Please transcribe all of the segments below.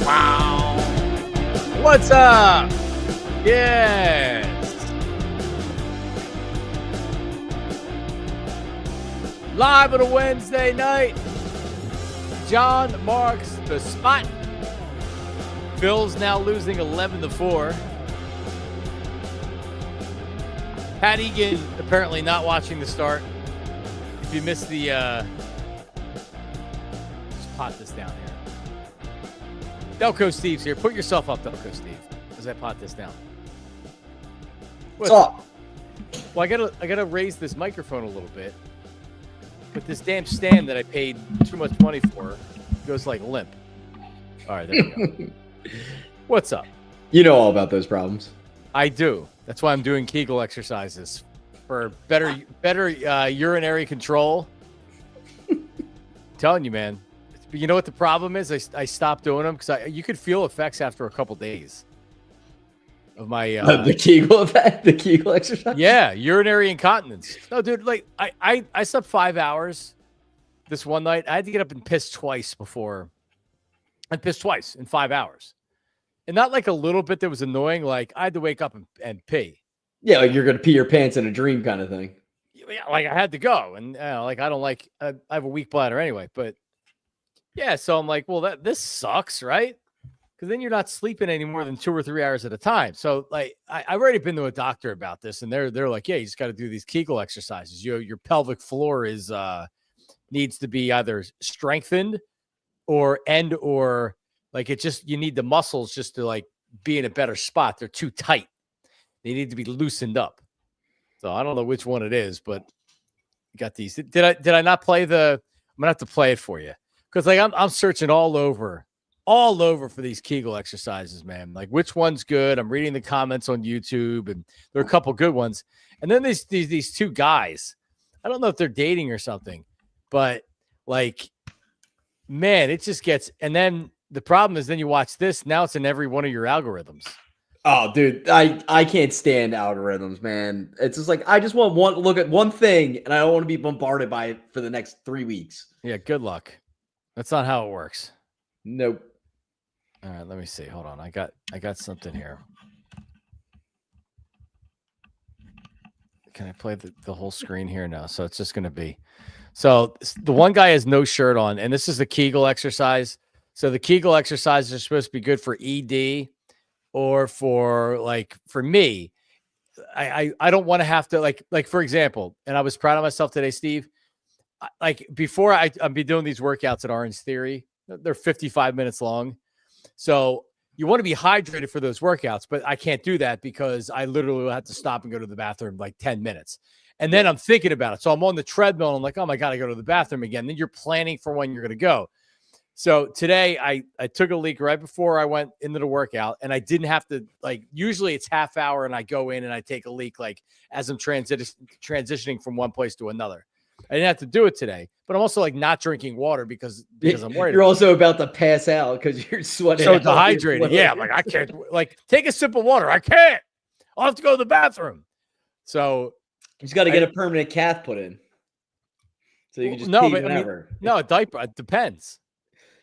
Wow. What's up? Yes. Live on a Wednesday night. John marks the spot. Phil's now losing 11-4. Pat Egan apparently not watching the start. If you missed the just pot this down here. Delco Steve's here. Put yourself up, Delco Steve, as I pot this down. What's up? Well, I gotta raise this microphone a little bit. But this damn stand that I paid too much money for goes like limp. All right, there we go. What's up? You know all about those problems. I do. That's why I'm doing Kegel exercises for better urinary control. Telling you, man. You know what the problem is? I stopped doing them because you could feel effects after a couple days of my The Kegel effect, the Kegel exercise. Yeah, urinary incontinence. No, dude, like I slept 5 hours this one night. I had to get up and piss twice before. I pissed twice in 5 hours. And not like a little bit that was annoying. Like I had to wake up and pee. Yeah, like you're going to pee your pants in a dream kind of thing. Yeah, like I had to go. And like I don't like, I have a weak bladder anyway. But yeah, so I'm like, well, this sucks, right? Because then you're not sleeping any more than 2 or 3 hours at a time. So like I've already been to a doctor about this. And they're like, yeah, you just got to do these Kegel exercises. Your pelvic floor is needs to be either strengthened or like it just, you need the muscles just to like be in a better spot. They're too tight. They need to be loosened up. So I don't know which one it is, but you got these. Did I not play I'm gonna have to play it for you. Cause like I'm searching all over for these Kegel exercises, man. Like which one's good? I'm reading the comments on YouTube and there are a couple good ones. And then these two guys, I don't know if they're dating or something, but like, man, it just gets, and then the problem is then you watch this. Now it's in every one of your algorithms. Oh, dude, I can't stand algorithms, man. It's just like I just want one look at one thing, and I don't want to be bombarded by it for the next 3 weeks. Yeah, good luck. That's not how it works. Nope. All right, let me see. Hold on. I got something here. Can I play the whole screen here now? So it's just going to be. So the one guy has no shirt on, and this is a Kegel exercise. So the Kegel exercises are supposed to be good for ED or for me. I don't want to have to like, for example, and I was proud of myself today, Steve. Like before I'd be doing these workouts at Orange Theory. They're 55 minutes long. So you want to be hydrated for those workouts, but I can't do that because I literally will have to stop and go to the bathroom like 10 minutes. And then I'm thinking about it. So I'm on the treadmill and I'm like, oh my God, I go to the bathroom again. Then you're planning for when you're going to go. So today I took a leak right before I went into the workout and I didn't have to usually it's half hour and I go in and I take a leak like as I'm transitioning from one place to another. I didn't have to do it today, but I'm also like not drinking water because I'm worried. You're also about to pass out because you're sweating. So dehydrated. Yeah. I'm like, I can't take a sip of water. I can't. I'll have to go to the bathroom. So you just got to get a permanent cath put in. So you can just pee whenever. A diaper. It depends.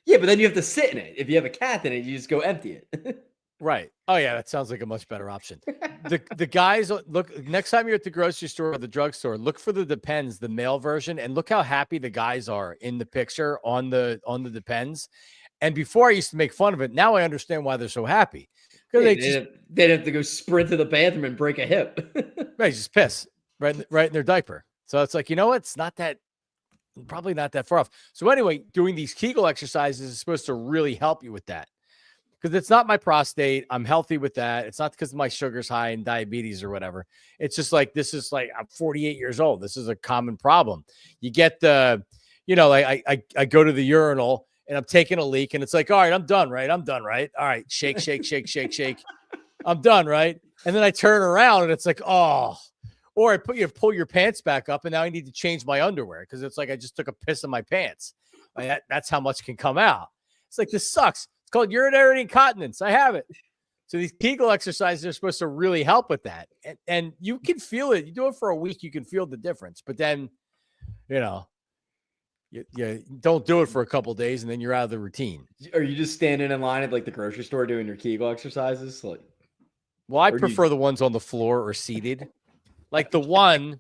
Yeah, but then you have to sit in it. If you have a cath in it, you just go empty it. Right. Oh yeah, that sounds like a much better option. The guys look next time you're at the grocery store or the drugstore, look for the Depends, the male version, and look how happy the guys are in the picture on the Depends. And before I used to make fun of it, now I understand why they're so happy. Because they'd have to go sprint to the bathroom and break a hip. Right, just piss right in their diaper. So it's like, you know what? It's not that. Probably not that far off. So anyway, doing these Kegel exercises is supposed to really help you with that. Because it's not my prostate. I'm healthy with that. It's not because my sugar's high and diabetes or whatever. It's just like, this is like, I'm 48 years old. This is a common problem. You get I go to the urinal and I'm taking a leak and it's like, all right, I'm done, right? I'm done, right? All right, shake, shake, shake, shake, shake. I'm done, right? And then I turn around and it's like, oh. Or I pull your pants back up, and now I need to change my underwear because it's like I just took a piss in my pants. Like that's how much can come out. It's like, this sucks. It's called urinary incontinence. I have it. So these Kegel exercises are supposed to really help with that. And you can feel it. You do it for a week, you can feel the difference. But then, you don't do it for a couple of days and then you're out of the routine. Are you just standing in line at like the grocery store doing your Kegel exercises? Like, well, I prefer the ones on the floor or seated. Like the one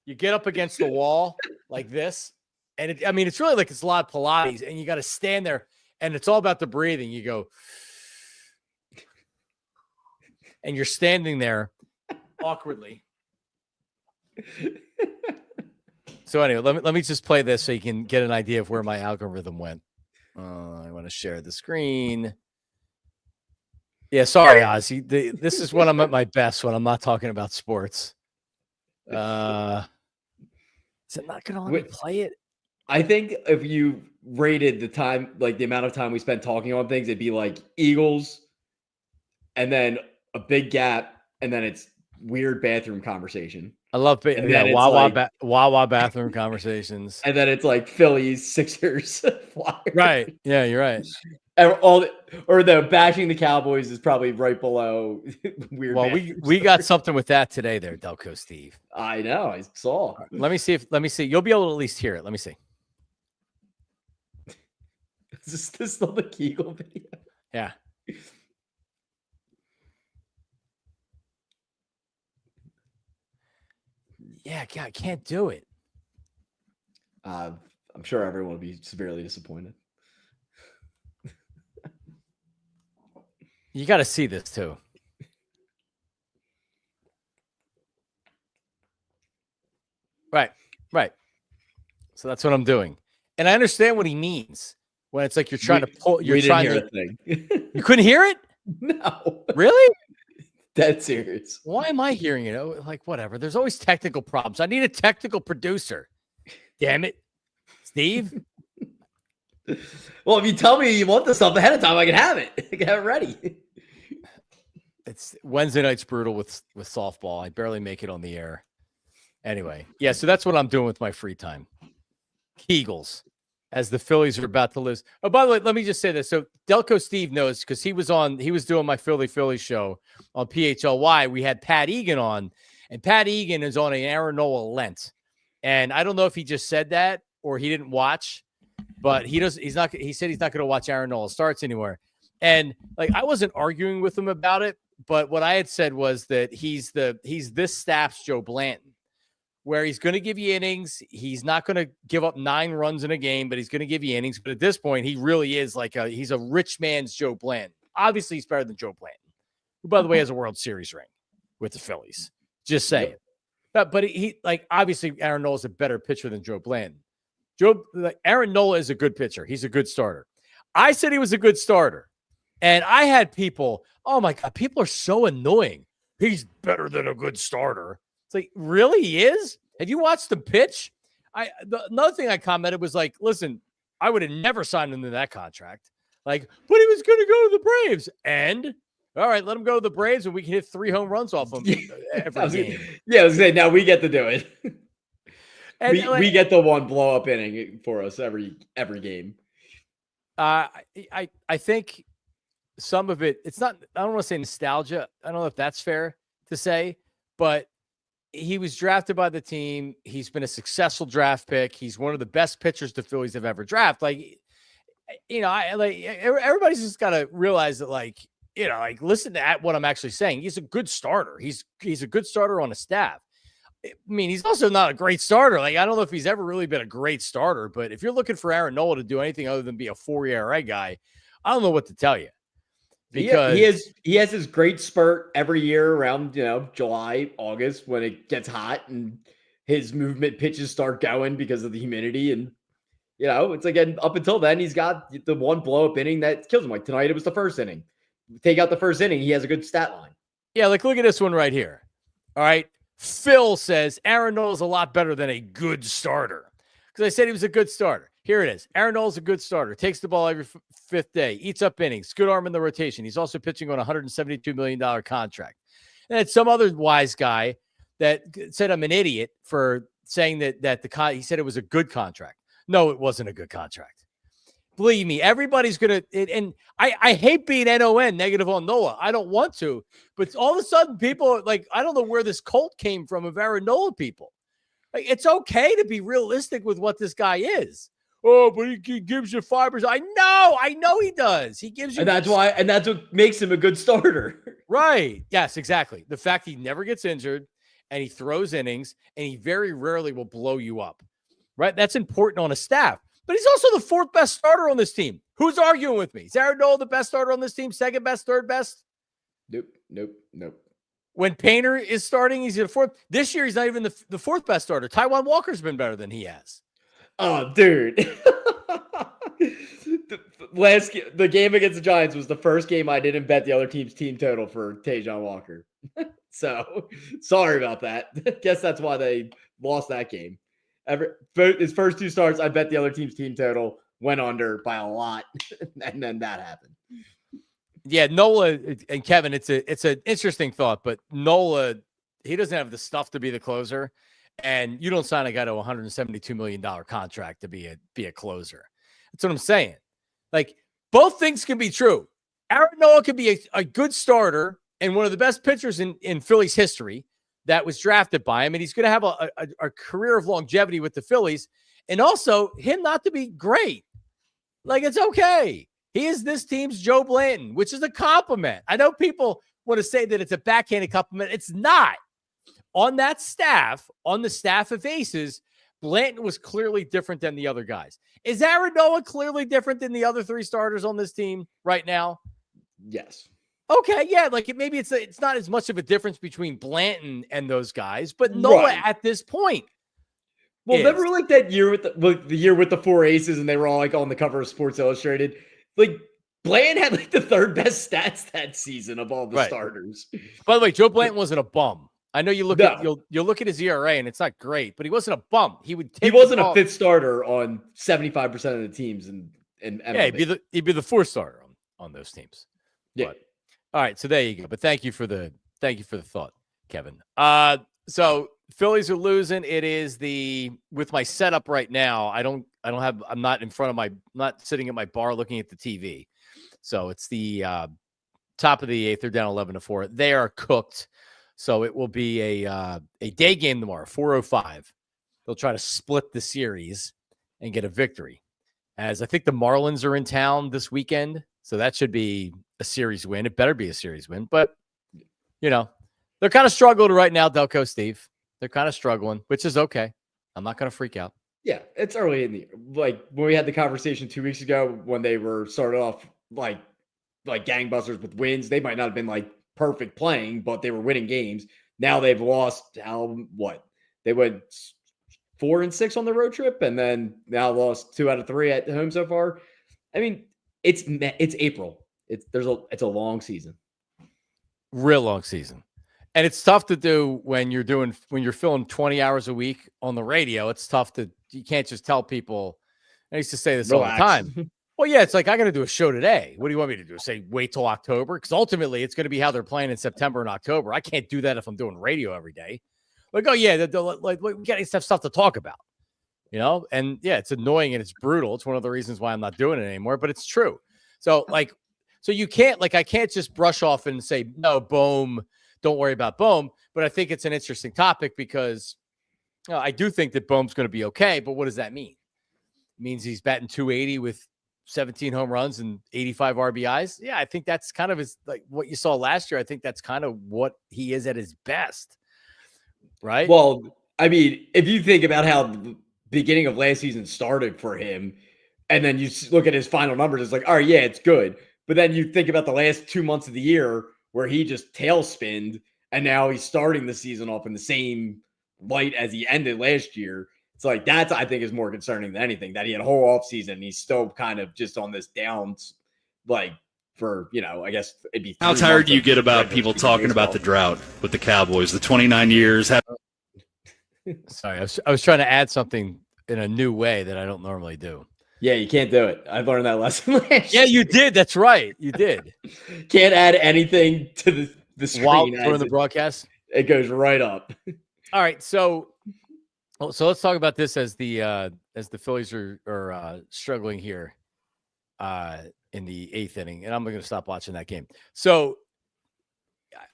you get up against the wall like this. And it's really like it's a lot of Pilates and you got to stand there and it's all about the breathing. You go, and you're standing there awkwardly. So anyway, let me just play this so you can get an idea of where my algorithm went. I want to share the screen. Yeah, sorry, Ozzy. This is when I'm at my best when I'm not talking about sports. Is it not going to let me play it? I think if you rated the time, like the amount of time we spent talking on things, it'd be like Eagles, and then a big gap, and then it's weird bathroom conversation. I love Wawa bathroom conversations. And then it's like Phillies, Sixers, Flyers. Right. Yeah, you're right. And the bashing the Cowboys is probably right below weird. Well, we got something with that today there, Delco Steve. I know. I saw. Right, let me see. You'll be able to at least hear it. Let me see. Is this still the Kegel video? Yeah. Yeah, I can't do it. I'm sure everyone will be severely disappointed. You got to see this too. Right. So that's what I'm doing. And I understand what he means when it's like you're trying to pull. You're trying to hear a thing. You couldn't hear it? No. Really? That's serious. Why am I hearing it? Like, whatever. There's always technical problems. I need a technical producer. Damn it. Steve? Well, if you tell me you want this stuff ahead of time, I can have it. I can have it ready. It's Wednesday night's brutal with softball. I barely make it on the air. Anyway, yeah, so that's what I'm doing with my free time. Kegels, as the Phillies are about to lose. Oh, by the way, let me just say this. So Delco Steve knows because he was doing my Philly show on PHLY. We had Pat Egan on, and Pat Egan is on an Aaron Nola Lent. And I don't know if he just said that or he didn't watch, but he said he's not going to watch Aaron Nola starts anymore. And like, I wasn't arguing with him about it, but what I had said was that he's this staff's Joe Blanton, where he's going to give you innings. He's not going to give up 9 runs in a game, but he's going to give you innings. But at this point, he really is he's a rich man's Joe Blanton. Obviously, he's better than Joe Blanton, who, by the way, has a World Series ring with the Phillies. Just saying. Yep. But he obviously Aaron Nola is a better pitcher than Joe Blanton. Aaron Nola is a good pitcher. He's a good starter. I said he was a good starter. And I had people, oh my God, people are so annoying. He's better than a good starter. It's like, really, he is? Have you watched him pitch? Another thing I commented was like, listen, I would have never signed him to that contract. Like, but he was going to go to the Braves. And, all right, let him go to the Braves and we can hit 3 home runs off him every game. Yeah, I was saying, now we get to do it. And we get the one blow-up inning for us every game. I think some of it's not, I don't want to say nostalgia. I don't know if that's fair to say, but he was drafted by the team. He's been a successful draft pick. He's one of the best pitchers the Phillies have ever drafted. Everybody's just got to realize that, listen to what I'm actually saying. He's a good starter. He's a good starter on a staff. I mean, he's also not a great starter. I don't know if he's ever really been a great starter, but if you're looking for Aaron Nola to do anything other than be a 4 ERA guy, I don't know what to tell you. Because he has his great spurt every year around, July, August when it gets hot and his movement pitches start going because of the humidity. And, it's again, up until then, he's got the one blow-up inning that kills him. Like tonight, it was the first inning. Take out the first inning, he has a good stat line. Yeah, look at this one right here. All right. Phil says Aaron Nola is a lot better than a good starter. Because I said he was a good starter. Here it is. Aaron Nola is a good starter. Takes the ball every 5th day. Eats up innings. Good arm in the rotation. He's also pitching on a $172 million contract. And it's some other wise guy that said I'm an idiot for saying that he said it was a good contract. No, it wasn't a good contract. Believe me, everybody's going to – and I hate being NON, negative on Nola. I don't want to. But all of a sudden, people are like, I don't know where this cult came from of Aaron Nola people. It's okay to be realistic with what this guy is. Oh, but he gives you fibers. I know he does. He gives you, and that's what makes him a good starter. Right. Yes, exactly. The fact he never gets injured and he throws innings and he very rarely will blow you up. Right. That's important on a staff. But he's also the fourth best starter on this team. Who's arguing with me? Is Aaron Nola the best starter on this team? Second best, third best? Nope. When Painter is starting, he's the fourth. This year, he's not even the fourth best starter. Taijuan Walker's been better than he has. Oh, dude. The game against the Giants was the first game I didn't bet the other team's team total for Taijuan Walker. So sorry about that. Guess that's why they lost that game. His first two starts, I bet the other team's team total, went under by a lot, and then that happened. Yeah, Nola and Kevin, it's an interesting thought, but Nola, he doesn't have the stuff to be the closer, and you don't sign a guy to a $172 million contract to be a closer. That's what I'm saying. Like, both things can be true. Aaron Nola could be a good starter and one of the best pitchers in Phillies history that was drafted by him, and he's going to have a career of longevity with the Phillies, and also him not to be great. Like, it's okay. He is this team's Joe Blanton, which is a compliment. I know people want to say that it's a backhanded compliment. It's not. On that staff, on the staff of Aces, Blanton was clearly different than the other guys. Is Aaron Nola clearly different than the other three starters on this team right now? Yes. Okay, yeah, like maybe it's not as much of a difference between Blanton and those guys, but Nola at this point. Well, remember like that year with the year with the four aces, and they were all like on the cover of Sports Illustrated. Like Blanton had like the third best stats that season of all the starters. By the way, Joe Blanton wasn't a bum. I know you look at you'll look at his ERA and it's not great, but he wasn't a bum. He wasn't a fifth starter on 75% of the teams in MLB. Yeah, he'd be the fourth starter on those teams. Yeah. But, all right, so there you go. But thank you for the thought, Kevin. So Phillies are losing. It is with my setup right now. I'm not sitting at my bar looking at the TV. So it's the top of the eighth. They're down 11-4. They are cooked. So it will be a day game tomorrow, 4:05. They'll try to split the series and get a victory. As I think the Marlins are in town this weekend, so that should be a series win. It better be a series win. But, they're kind of struggling right now, Delco Steve. They're kind of struggling, which is okay. I'm not going to freak out. Yeah, it's early in the like when we had the conversation 2 weeks ago when they were started off like gangbusters with wins. They might not have been like perfect playing, but they were winning games. Now they've lost they went 4-6 on the road trip, and then now lost 2 out of 3 at home so far. I mean, it's April. It's a long season, real long season, and it's tough to do when you're filling 20 hours a week on the radio. It's tough you can't just tell people. I used to say this all the time. Well, yeah, it's like, I got to do a show today. What do you want me to do? Say, wait till October? Because ultimately, it's going to be how they're playing in September and October. I can't do that if I'm doing radio every day. Like, oh, yeah, we got to have stuff to talk about, And, yeah, it's annoying and it's brutal. It's one of the reasons why I'm not doing it anymore, but it's true. So, so you can't, I can't just brush off and say, no, Bohm, don't worry about Bohm. But I think it's an interesting topic because I do think that Bohm's going to be okay. But what does that mean? It means he's batting 280 with 17 home runs and 85 RBIs. Yeah, I think that's kind of what you saw last year. I think that's kind of what he is at his best, right? Well, I mean, if you think about how the beginning of last season started for him, and then you look at his final numbers, it's like, all right, yeah, it's good. But then you think about the last 2 months of the year where he just tailspinned, and now he's starting the season off in the same light as he ended last year. It's like that's, I think, is more concerning than anything, that he had a whole offseason and he's still kind of just on this downs, for, I guess it'd be. How tired do you get about people talking about the drought with the Cowboys, the 29 years? Sorry, I was trying to add something in a new way that I don't normally do. Yeah, you can't do it. I learned that lesson last year. You did. That's right. You did. Can't add anything to the screen. While during the broadcast? It goes right up. All right, so let's talk about this as the Phillies are struggling here in the eighth inning, and I'm going to stop watching that game. So,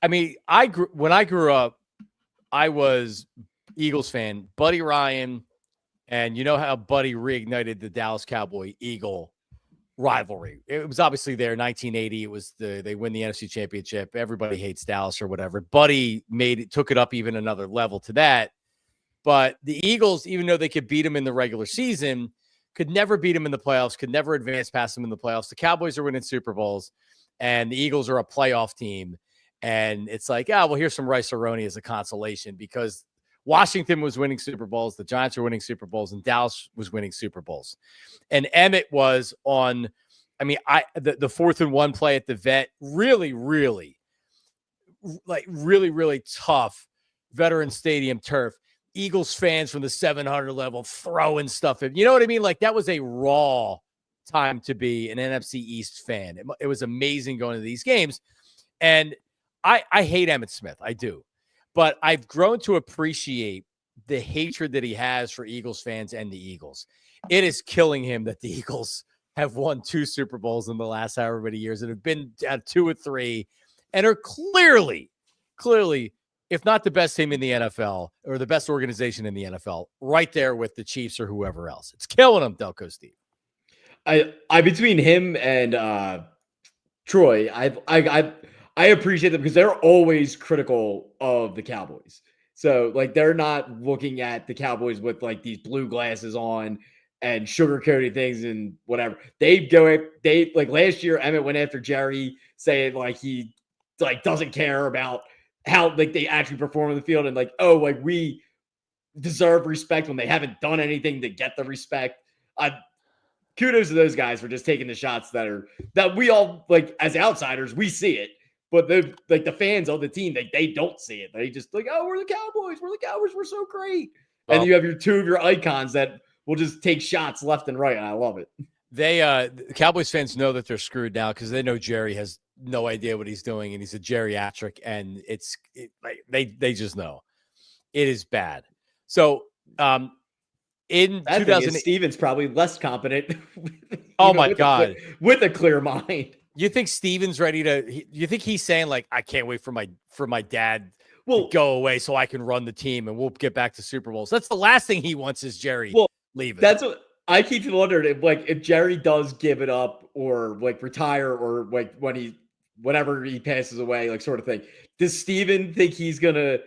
I mean, when I grew up, I was Eagles fan. Buddy Ryan And you know how Buddy reignited the Dallas Cowboy Eagle rivalry. It was obviously there 1980. It was they win the NFC Championship. Everybody hates Dallas or whatever. Buddy took it up even another level to that. But the Eagles, even though they could beat them in the regular season, could never beat them in the playoffs, could never advance past them in the playoffs. The Cowboys are winning Super Bowls, and the Eagles are a playoff team. And it's like, well, here's some rice-a-roni as a consolation because Washington was winning Super Bowls, the Giants were winning Super Bowls, and Dallas was winning Super Bowls. And Emmitt was on, the 4th and 1 play at the vet, really tough veteran stadium turf. Eagles fans from the 700 level throwing stuff. You know what I mean? Like that was a raw time to be an NFC East fan. It was amazing going to these games. And I hate Emmitt Smith. I do. But I've grown to appreciate the hatred that he has for Eagles fans and the Eagles. It is killing him that the Eagles have won 2 Super Bowls in the last however many years and have been at 2 or 3 and are clearly, if not the best team in the NFL or the best organization in the NFL, right there with the Chiefs or whoever else. It's killing them, Delco Steve. I between him and Troy, I appreciate them because they're always critical of the Cowboys. So like they're not looking at the Cowboys with like these blue glasses on and sugarcoating things and whatever. They like last year, Emmitt went after Jerry saying like he like doesn't care about how like they actually perform in the field and like, oh, like we deserve respect when they haven't done anything to get the respect. Kudos to those guys for just taking the shots that we all like as outsiders, we see it. But the fans of the team, they don't see it. They just like, oh, we're the Cowboys. We're so great. Well, and you have two of your icons that will just take shots left and right. And I love it. The Cowboys fans know that they're screwed now because they know Jerry has no idea what he's doing and he's a geriatric and they just know it is bad. So in 2008, Steven's probably less competent. Oh my God. With a clear mind. You think Steven's ready to? You think he's saying like, I can't wait for my dad to go away so I can run the team and we'll get back to Super Bowls. That's the last thing he wants is Jerry leaving. That's what I keep wondering if Jerry does give it up or like retire or like whenever he passes away, like sort of thing. Does Steven think he's gonna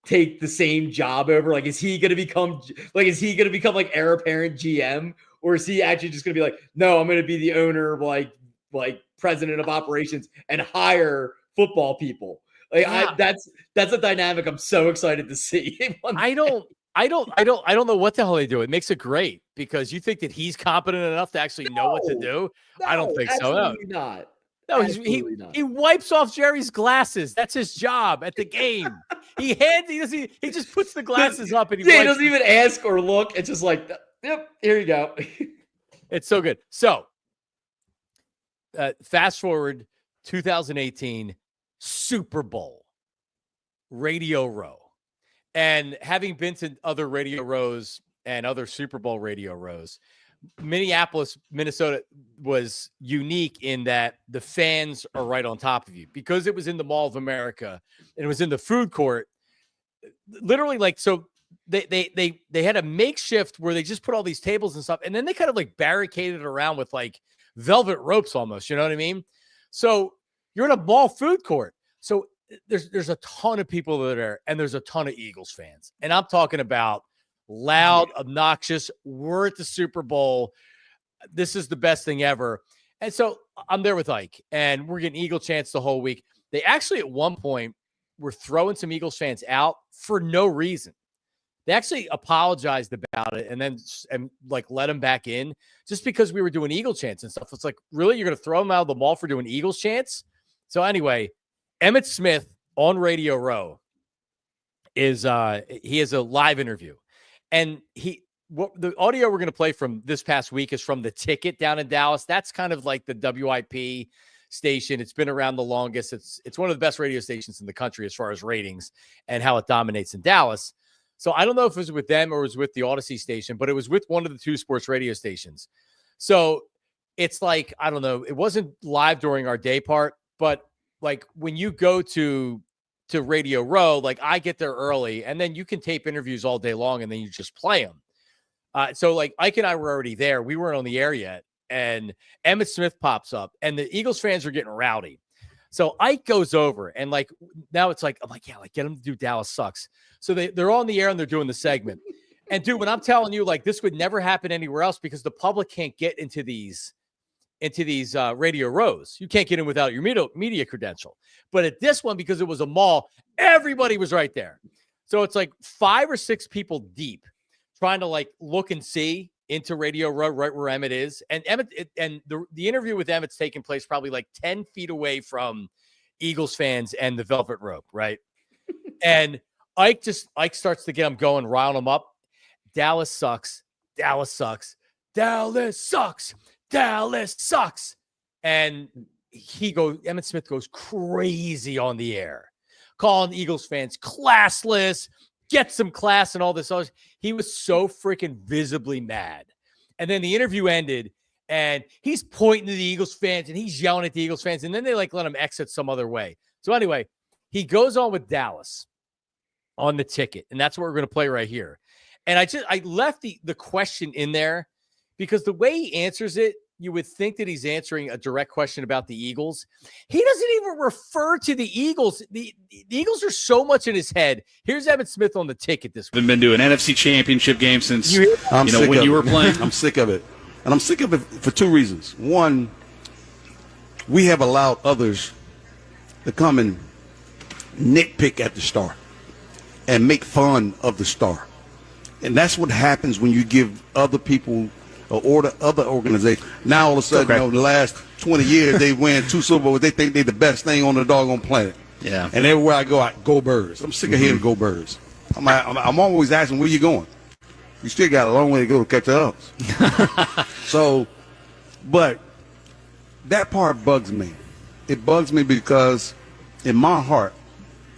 take the same job over? Like, is he gonna become like heir apparent GM, or is he actually just gonna be like, no, I'm gonna be the owner, like president of operations and hire football people? Like, yeah. That's a dynamic I'm so excited to see. I don't know what the hell they do. It makes it great because you think that he's competent enough to actually know what to do. No, I don't think so. No, not. No, he wipes off Jerry's glasses. That's his job at the game. he just puts the glasses up and he doesn't even ask or look. It's just like, yep, here you go. It's so good. So fast forward 2018 Super Bowl, Radio Row. And having been to other Radio Rows and other Super Bowl Radio Rows, Minneapolis, Minnesota was unique in that the fans are right on top of you because it was in the Mall of America and it was in the food court. Literally, like, so they had a makeshift where they just put all these tables and stuff, and then they kind of like barricaded around with like velvet ropes almost, you know what I mean? So you're in a mall food court. So there's a ton of people that are there, and there's a ton of Eagles fans. And I'm talking about loud, obnoxious. We're at the Super Bowl. This is the best thing ever. And so I'm there with Ike, and we're getting Eagle chants the whole week. They actually at one point were throwing some Eagles fans out for no reason. They actually apologized about it and like let them back in just because we were doing Eagle chants and stuff. It's like, really? You're going to throw them out of the mall for doing Eagles chants? So anyway, Emmitt Smith on Radio Row he has a live interview, and the audio we're going to play from this past week is from The Ticket down in Dallas. That's kind of like the WIP station. It's been around the longest. It's one of the best radio stations in the country as far as ratings and how it dominates in Dallas. So I don't know if it was with them or it was with the Odyssey station, but it was with one of the two sports radio stations. So it's like, I don't know, it wasn't live during our day part, but like when you go to Radio Row, like I get there early and then you can tape interviews all day long and then you just play them. So like Ike and I were already there. We weren't on the air yet. And Emmitt Smith pops up and the Eagles fans are getting rowdy. So Ike goes over and like, now it's like, I'm like, yeah, like get him to do Dallas sucks. So they're on the air and they're doing the segment. And dude, when I'm telling you, like this would never happen anywhere else because the public can't get into these radio rows. You can't get in without your media credential. But at this one, because it was a mall, everybody was right there. So it's like 5 or 6 people deep trying to like look and see into Radio Row right where Emmitt is. And Emmitt and the interview with Emmitt's taking place probably like 10 feet away from Eagles fans and the velvet rope, right? And Ike starts to get them going, rile them up. Dallas sucks. Dallas sucks. Dallas sucks. Dallas sucks. And Emmitt Smith goes crazy on the air, calling Eagles fans classless, get some class and all this other. He was so freaking visibly mad. And then the interview ended and he's pointing to the Eagles fans and he's yelling at the Eagles fans. And then they like let him exit some other way. So anyway, he goes on with Dallas on the ticket. And that's what we're going to play right here. And I left the question in there because the way he answers it, you would think that he's answering a direct question about the Eagles. He doesn't even refer to the Eagles. The Eagles are so much in his head. Here's Emmitt Smith on the ticket this week. Been doing NFC Championship games since when you were playing. I'm sick of it. And I'm sick of it for 2 reasons. One, we have allowed others to come and nitpick at the star and make fun of the star. And that's what happens when you give other people or other organizations. Now all of a sudden, the last 20 years, they win 2 Super Bowls. They think they're the best thing on the doggone planet. Yeah. And everywhere I go Birds. I'm sick of hearing go Birds. I'm always asking, where you going? You still got a long way to go to catch the ups. So, but that part bugs me. It bugs me because in my heart,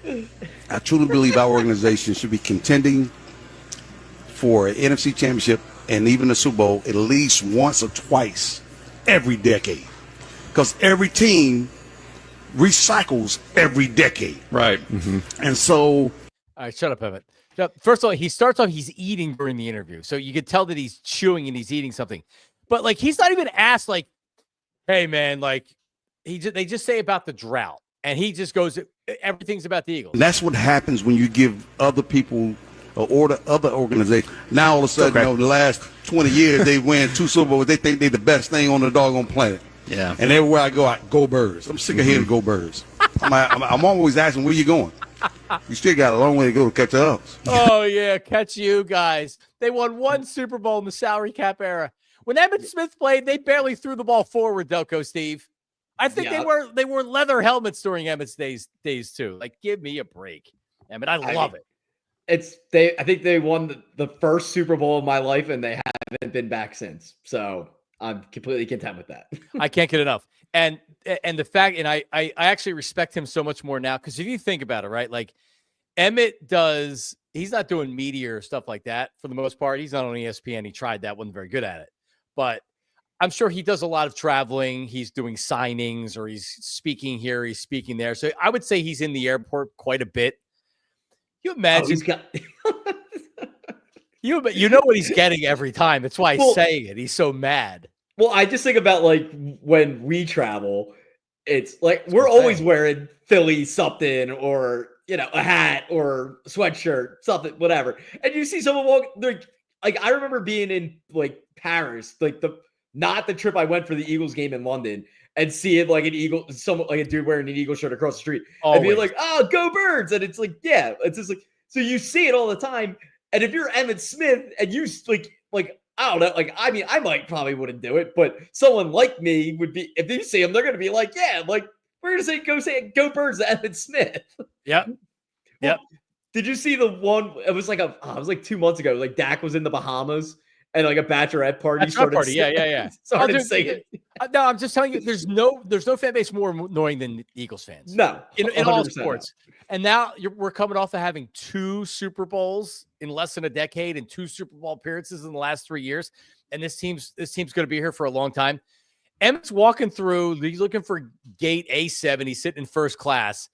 I truly believe our organization should be contending for an NFC championship and even a Super Bowl at least once or twice every decade. Because every team recycles every decade. Right. And so... All right, shut up, Emmitt. First of all, he starts off, he's eating during the interview. So you could tell that he's chewing and he's eating something. But, like, he's not even asked, like, hey, man, like, they just say about the drought. And he just goes, everything's about the Eagles. And that's what happens when you give other people or other organizations. Now all of a sudden, the last 20 years, they win 2 Super Bowls. They think they're the best thing on the doggone planet. Yeah. And everywhere I go Birds. I'm sick of hearing go Birds. I'm always asking, where you going? You still got a long way to go to catch the ups. Oh, yeah, catch you guys. They won 1 Super Bowl in the salary cap era. When Emmitt Smith played, they barely threw the ball forward, Delco Steve. I think they wore leather helmets during Emmitt's days too. Like, give me a break. Emmitt, I love it. I think they won the first Super Bowl of my life, and they haven't been back since. So I'm completely content with that. I can't get enough. And the fact, and I actually respect him so much more now because if you think about it, right, like Emmitt he's not doing media or stuff like that for the most part. He's not on ESPN. He tried that, wasn't very good at it, but I'm sure he does a lot of traveling. He's doing signings or he's speaking here, he's speaking there. So I would say he's in the airport quite a bit. You imagine you know what he's getting every time. That's why he's saying it. He's so mad. Well, I just think about like when we travel, it's like we're always wearing Philly something or a hat or sweatshirt, something, whatever. And you see someone walk like I remember being in like Paris, like not the trip I went for the Eagles game in London, and seeing like someone like a dude wearing an Eagle shirt across the street, and being like, "Oh, go Birds!" And it's like, yeah, it's just like so you see it all the time. And if you're Emmitt Smith and you like I don't know, like I mean, I probably wouldn't do it, but someone like me would be. If you see him, they're gonna be like, "Yeah, like we're gonna say go Birds to Emmitt Smith." Yep. Yep. Did you see the one? It was like 2 months ago. Like Dak was in the Bahamas. And like a bachelorette party. Yeah. Started singing. No, I'm just telling you, there's no fan base more annoying than Eagles fans. No, in all sports. And now we're coming off of having 2 Super Bowls in less than a decade and 2 Super Bowl appearances in the last 3 years. And this team's going to be here for a long time. Emmitt's walking through. He's looking for gate A7. He's sitting in first class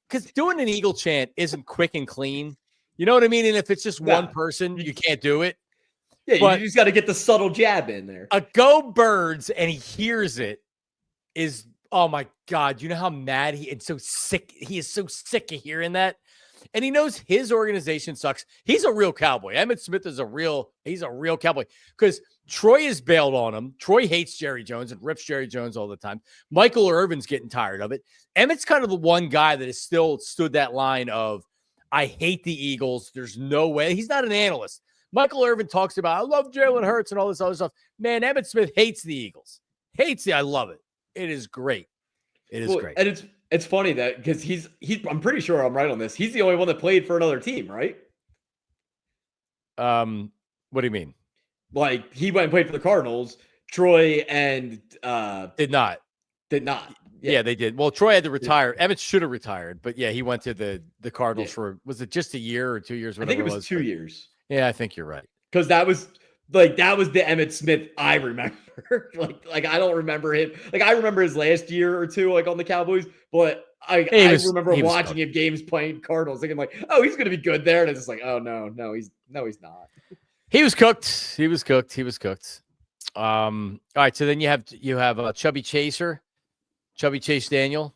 because doing an Eagle chant isn't quick and clean. You know what I mean? And if it's just one person, you can't do it. Yeah, But you just got to get the subtle jab in there. a go Birds and he hears it is, oh my God, you know how mad he is so sick. He is so sick of hearing that. And he knows his organization sucks. He's a real Cowboy. Emmitt Smith is he's a real Cowboy because Troy has bailed on him. Troy hates Jerry Jones and rips Jerry Jones all the time. Michael Irvin's getting tired of it. Emmitt's kind of the one guy that has still stood that line of, I hate the Eagles. There's no way. He's not an analyst. Michael Irvin talks about, I love Jalen Hurts and all this other stuff. Man, Emmitt Smith hates the Eagles. I love it. It is great. It is great. And it's funny that because he's I'm pretty sure I'm right on this. He's the only one that played for another team, right? What do you mean? Like he went and played for the Cardinals. Troy and Did not. Yeah, they did. Well, Troy had to retire. Emmitt should have retired, but yeah, he went to the Cardinals for, was it just a year or 2 years? I think it was 2 years. Yeah, I think you're right. Because that was the Emmitt Smith I remember. like I don't remember him. Like I remember his last year or two, like on the Cowboys, but I remember watching him games playing Cardinals, thinking like, oh, he's gonna be good there. And it's just like, oh no, he's not. He was cooked. All right, so then you have Chubby Chase Daniel.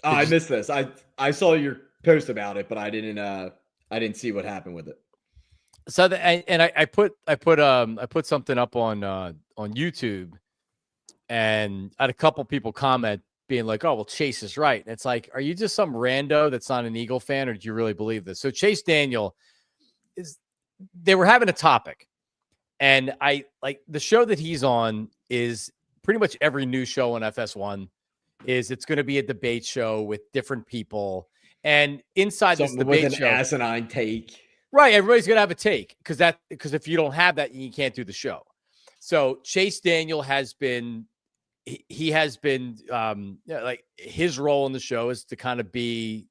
Oh, I missed this. I saw your post about it, but I didn't see what happened with it. So I put something up on YouTube, and I had a couple people comment being like, "Oh, well, Chase is right." And it's like, are you just some rando that's not an Eagle fan, or do you really believe this? So Chase Daniel they were having a topic, and I like the show that he's on is pretty much every news show on FS1 it's going to be a debate show with different people, and inside this debate with an asinine take. Right, everybody's gonna have a take because if you don't have that, you can't do the show. So Chase Daniel has been like his role in the show is to kind of be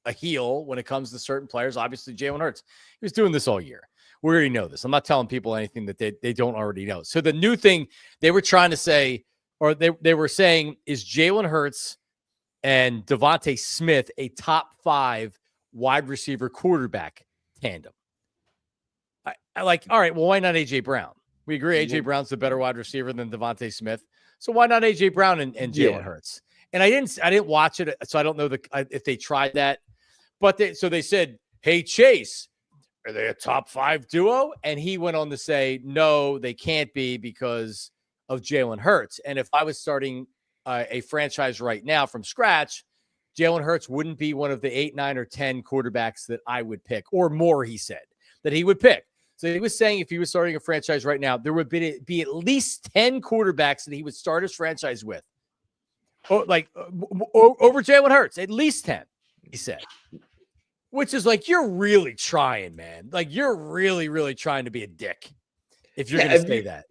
a heel when it comes to certain players. Obviously, Jalen Hurts, he was doing this all year. We already know this. I'm not telling people anything that they don't already know. So the new thing they were trying to say, or they were saying, is Jalen Hurts and Devontae Smith a top 5 wide receiver quarterback tandem? I like, all right, well, why not AJ Brown? We agree AJ Brown's the better wide receiver than Devontae Smith. So why not AJ Brown and Jalen Hurts? And I didn't watch it, so I don't know if they tried that. But they said, hey, Chase, are they a top 5 duo? And he went on to say, no, they can't be because of Jalen Hurts. And if I was starting a franchise right now from scratch, Jalen Hurts wouldn't be one of the 8, 9, or 10 quarterbacks that I would pick, or more, he said, that he would pick. So he was saying if he was starting a franchise right now, there would be at least 10 quarterbacks that he would start his franchise with. Over Jalen Hurts, at least 10, he said. Which is like, you're really trying, man. Like, you're really, really trying to be a dick if you're going to say that.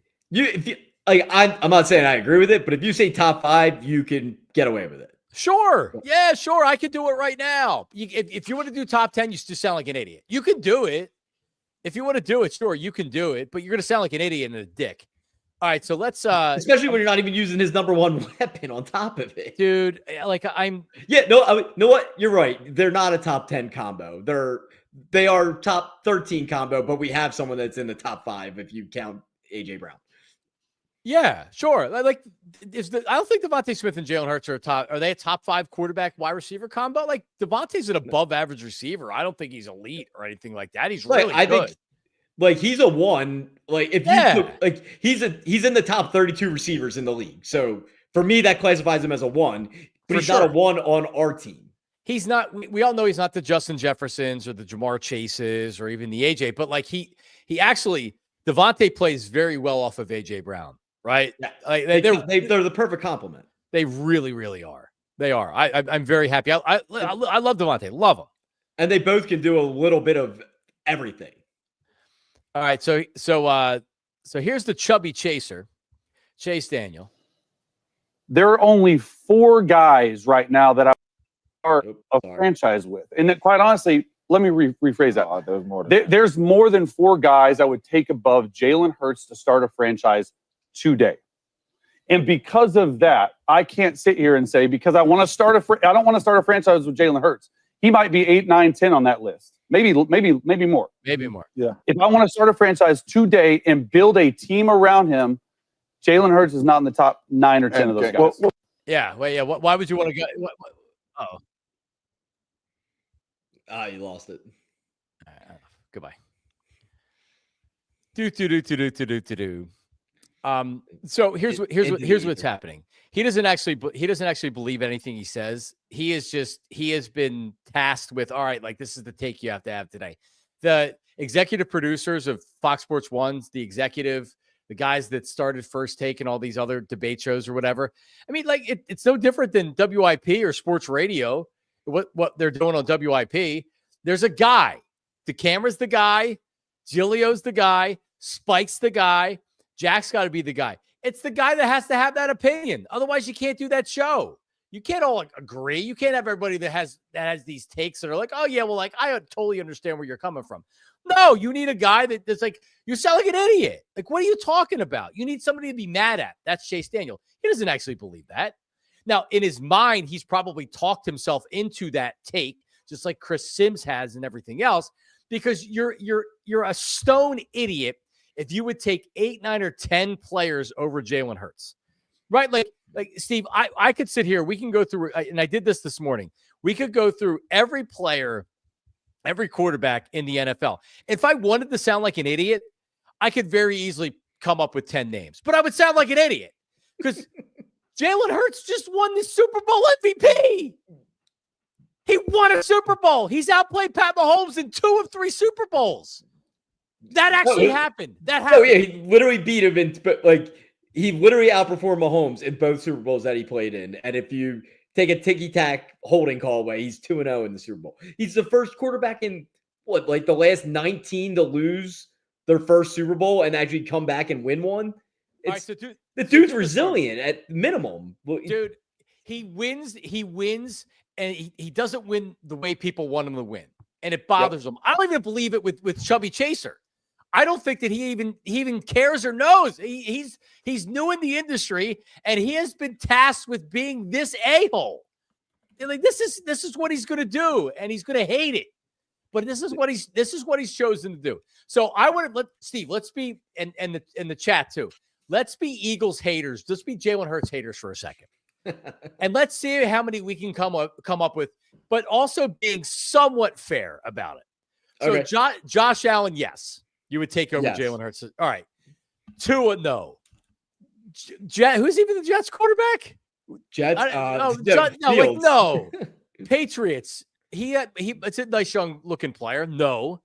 I'm not saying I agree with it, but if you say top 5, you can get away with it. Sure. Yeah, sure. I could do it right now. If you want to do top 10, you still sound like an idiot. You can do it. If you want to do it, sure, you can do it, but you're going to sound like an idiot and a dick. All right, so let's especially when you're not even using his number 1 weapon on top of it. Dude, like you know what? You're right. They're not a top 10 combo. They are top 13 combo, but we have someone that's in the top 5 if you count AJ Brown. Yeah, sure. I don't think Devontae Smith and Jalen Hurts are they a top 5 quarterback wide receiver combo? Like, Devontae's an above average receiver. I don't think he's elite or anything like that. He's really good. Think, like, he's a 1. Like, if you look, like, he's in the top 32 receivers in the league. So for me, that classifies him as a 1, but he's not a 1 on our team. He's not. We all know he's not the Justin Jeffersons or the Jamar Chases or even the AJ. But like he actually, Devontae plays very well off of AJ Brown. Right? Yeah. Like, they're the perfect complement. They really, really are. They are. I'm very happy. I love Devontae. Love him. And they both can do a little bit of everything. All right. So here's the chubby chaser, Chase Daniel. There are only 4 guys right now that I are a franchise with. And that, quite honestly, let me rephrase that. There's more than 4 guys I would take above Jalen Hurts to start a franchise today. And because of that, I can't sit here and say, because I want to start I don't want to start a franchise with Jalen Hurts. he might be 8, 9, 10 on that list. Maybe more. Maybe more. Yeah. If I want to start a franchise today and build a team around him, Jalen Hurts is not in the top 9 or 10 of those guys. Yeah. Well, yeah. Why would you want to go? Oh. You lost it. Goodbye. So here's what's happening. He doesn't actually believe anything he says. He has been tasked with, all right, like this is the take you have to have today. The executive producers of Fox Sports 1, the guys that started First Take and all these other debate shows or whatever. I mean, like it's no different than WIP or sports radio. What they're doing on WIP. There's a guy. DeCamera's the guy. Giglio's the guy. Spike's the guy. Jack's got to be the guy. It's the guy that has to have that opinion. Otherwise, you can't do that show. You can't all agree. You can't have everybody that has these takes that are like, oh, yeah, well, like, I totally understand where you're coming from. No, you need a guy that's like, you sound like an idiot. Like, what are you talking about? You need somebody to be mad at. That's Chase Daniel. He doesn't actually believe that. Now, in his mind, he's probably talked himself into that take, just like Chris Sims has and everything else, because you're a stone idiot if you would take 8, 9, or 10 players over Jalen Hurts, right? Like Steve, I could sit here. We can go through, and I did this morning. We could go through every player, every quarterback in the NFL. If I wanted to sound like an idiot, I could very easily come up with 10 names, but I would sound like an idiot because Jalen Hurts just won the Super Bowl MVP. He won a Super Bowl. He's outplayed Pat Mahomes in 2 of 3 Super Bowls. That actually happened. That happened. Oh, yeah, he literally beat him he literally outperformed Mahomes in both Super Bowls that he played in. And if you take a ticky-tack holding call away, he's 2-0 in the Super Bowl. He's the first quarterback in, the last 19 to lose their first Super Bowl and actually come back and win one? The dude's resilient at minimum. Dude, he wins, and he doesn't win the way people want him to win. And it bothers him. I don't even believe it with Chubby Chaser. I don't think that he even cares or knows. He's new in the industry, and he has been tasked with being this a-hole. Like this is what he's going to do, and he's going to hate it. But this is what he's chosen to do. So I want to Steve. Let's be and the chat too. Let's be Eagles haters. Let's be Jalen Hurts haters for a second, and let's see how many we can come up with. But also being somewhat fair about it. So okay. Josh Allen, yes. You would take over Jalen Hurts. All right. Tua, no. Who's even the Jets quarterback? Jets? No. Patriots. It's a nice young looking player. No.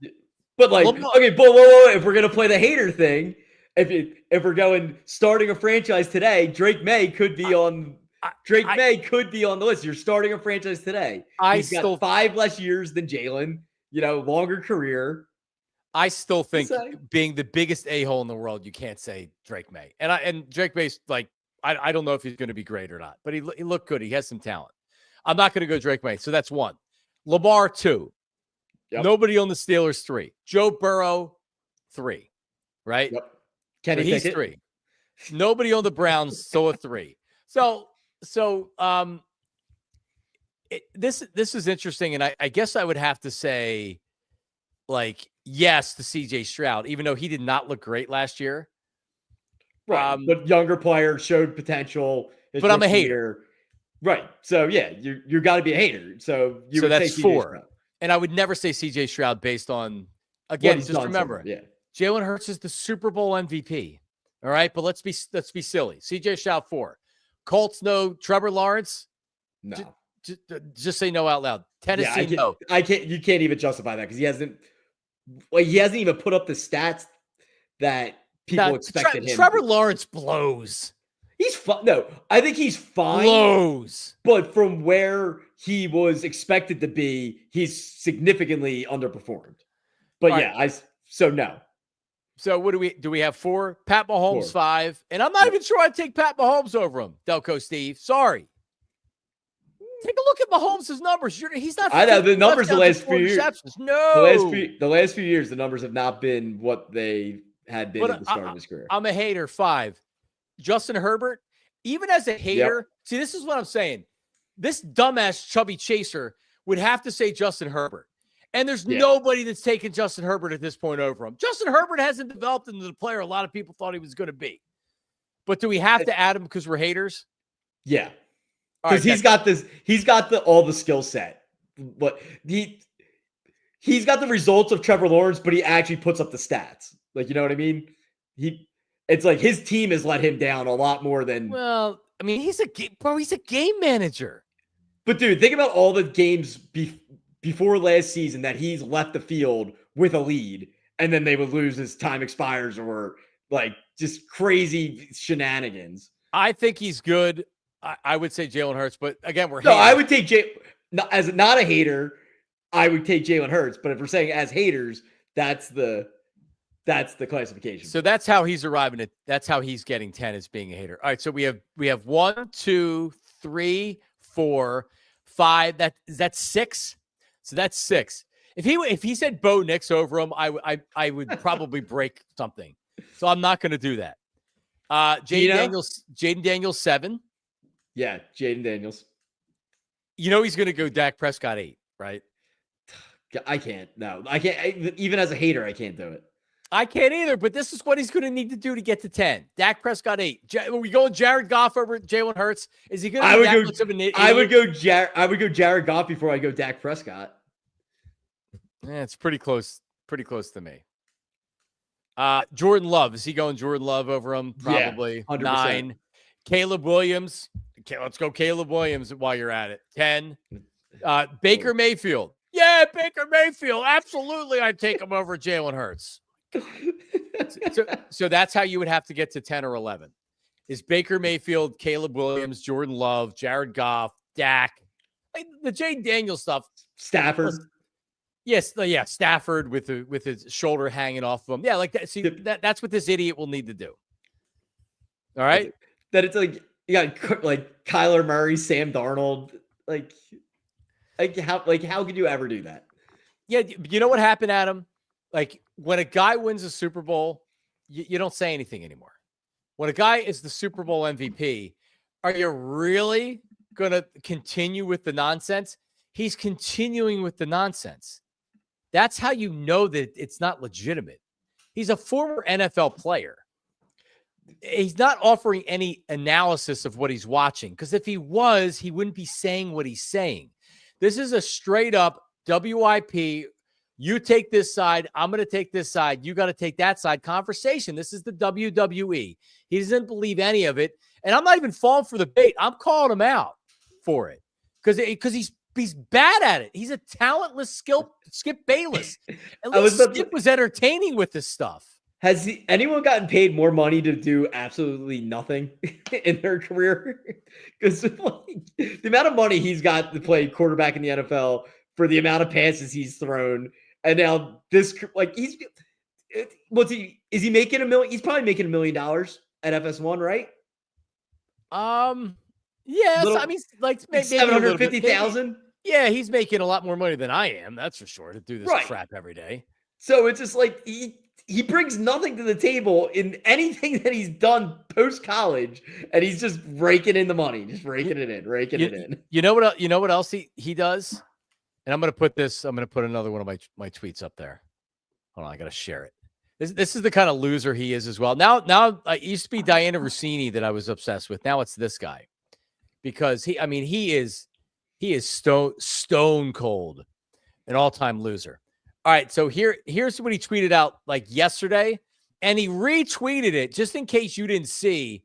But if we're gonna play the hater thing, if we're going starting a franchise today, Drake May could be on the list. You're starting a franchise today. He's got 5 less years than Jalen, longer career. I still think being the biggest a-hole in the world, you can't say Drake May. And Drake May's like, I don't know if he's going to be great or not, but he looked good. He has some talent. I'm not going to go Drake May. So that's 1. Lamar 2. Yep. Nobody on the Steelers 3. Joe Burrow 3. Right? Yep. Kenny Pickett. He's 3. Nobody on the Browns, so a 3. So this is interesting, and I guess I would have to say, like, yes to CJ Stroud, even though he did not look great last year. Right, but younger player showed potential. But I'm a hater. Right, so yeah, you got to be a hater. So that's 4, and I would never say CJ Stroud based on just remember, Jalen Hurts is the Super Bowl MVP. All right, but let's be silly. CJ Stroud 4. Colts no. Trevor Lawrence no. Just say no out loud. Tennessee no. You can't even justify that because he hasn't even put up the stats that people expected him. Trevor Lawrence blows. He's fine. No, I think he's fine. Blows. But from where he was expected to be, he's significantly underperformed. But no. So what do we have 4? Pat Mahomes 4. 5. And I'm not even sure I'd take Pat Mahomes over him, Delco Steve. Sorry. Take a look at Mahomes' numbers. He's not. I know the numbers the last few years. No, the last few years, the numbers have not been what they had been at the start of his career. I'm a hater. 5. Justin Herbert. Even as a hater, see, this is what I'm saying. This dumbass Chubby Chaser would have to say Justin Herbert. And there's Yeah. nobody that's taken Justin Herbert at this point over him. Justin Herbert hasn't developed into the player a lot of people thought he was going to be. But do we have to add him because we're haters? Yeah. All Because right, he's got all the skill set. But he's got the results of Trevor Lawrence, but he actually puts up the stats. Like, you know what I mean? It's like his team has let him down a lot more than. well, I mean, he's a game manager. But dude, think about all the games before last season that he's left the field with a lead, and then they would lose as time expires, or like just crazy shenanigans. I think he's good. I would say Jalen Hurts, but again, we're No, haters. I would take as not a hater. I would take Jalen Hurts, but if we're saying as haters, that's the classification. So that's how he's arriving at. That's how he's getting 10 as being a hater. All right. So we have 1, 2, 3, 4, 5. That's 6. So that's 6. If he said Bo Nix over him, I would probably break something. So I'm not going to do that. Jaden Daniels 7. Yeah, Jaden Daniels. You know he's going to go Dak Prescott 8, right? I can't. No, I can't. Even as a hater, I can't do it. I can't either, but this is what he's going to need to do to get to 10. Dak Prescott 8. Are we going Jared Goff over Jalen Hurts? Is he going to be that much of an idiot? I would go Jared Goff before I go Dak Prescott. Yeah, it's pretty close to me. Jordan Love. Is he going Jordan Love over him? Probably. Yeah, 100%. 9. Caleb Williams. Okay, let's go Caleb Williams while you're at it. 10. Baker Mayfield. Yeah, Baker Mayfield. Absolutely, I'd take him over Jalen Hurts. So that's how you would have to get to 10 or 11. Is Baker Mayfield, Caleb Williams, Jordan Love, Jared Goff, Dak. Like the Jaden Daniels stuff. Stafford. Yes, yeah, Stafford with his shoulder hanging off of him. Yeah, like that. See, that's what this idiot will need to do. All right? That it's like you got like Kyler Murray, Sam Darnold, like how could you ever do that? Yeah, you know what happened, Adam? Like when a guy wins a Super Bowl, you don't say anything anymore. When a guy is the Super Bowl MVP, are you really going to continue with the nonsense? He's continuing with the nonsense. That's how you know that it's not legitimate. He's a former NFL player. He's not offering any analysis of what he's watching, because if he was, he wouldn't be saying what he's saying. This is a straight up WIP. You take this side. I'm going to take this side. You got to take that side conversation. This is the WWE. He doesn't believe any of it. And I'm not even falling for the bait. I'm calling him out for it because he's bad at it. He's a talentless Skip Bayless. At least Skip was entertaining with this stuff. Has anyone gotten paid more money to do absolutely nothing in their career? Because the amount of money he's got to play quarterback in the NFL for the amount of passes he's thrown, and now this, like, is he making $1 million? He's probably making $1 million at FS1, right? Yes. I mean, like maybe 750,000. Yeah, he's making a lot more money than I am. That's for sure, to do this crap every day. So it's just like he brings nothing to the table in anything that he's done post college, and he's just raking in the money, just raking it in. You know what? You know what else he does? And I'm going to put another one of my tweets up there. Hold on, I got to share it. This is the kind of loser he is as well. Now it used to be Diana Rossini that I was obsessed with. Now it's this guy, because he is stone cold, an all-time loser. All right, so here's what he tweeted out like yesterday, and he retweeted it just in case you didn't see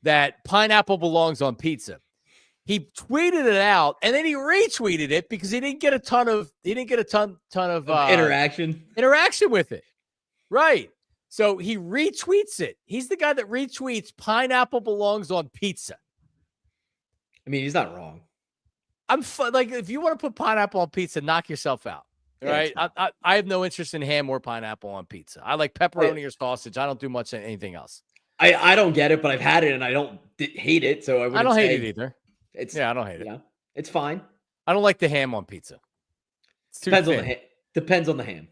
that pineapple belongs on pizza. He tweeted it out, and then he retweeted it because he didn't get a ton of interaction with it. Right. So he retweets it. He's the guy that retweets pineapple belongs on pizza. I mean, he's not wrong. Like, if you want to put pineapple on pizza, knock yourself out. All right. I have no interest in ham or pineapple on pizza. I like pepperoni or sausage. I don't do much anything else. I don't get it, but I've had it and I don't hate it. So I don't hate it either. I don't hate it. Yeah, it's fine. I don't like the ham on pizza. It's too thin. Depends on the ham.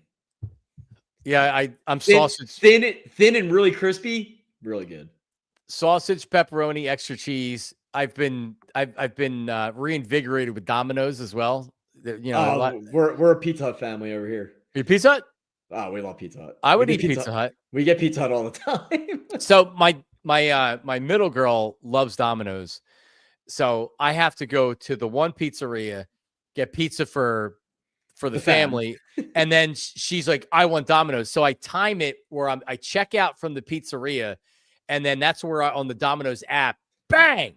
Yeah, I'm thin, sausage. Thin and really crispy. Really good. Sausage, pepperoni, extra cheese. I've been reinvigorated with Domino's as well. You know, a lot. We're a Pizza Hut family over here. Your Pizza Hut? Oh, we love Pizza Hut. I would We eat get Pizza Hut. We get Pizza Hut all the time. So my middle girl loves Domino's. So I have to go to the one pizzeria, get pizza for the family, and then she's like, I want Domino's. So I time it where I check out from the pizzeria, and then that's where on the Domino's app, bang.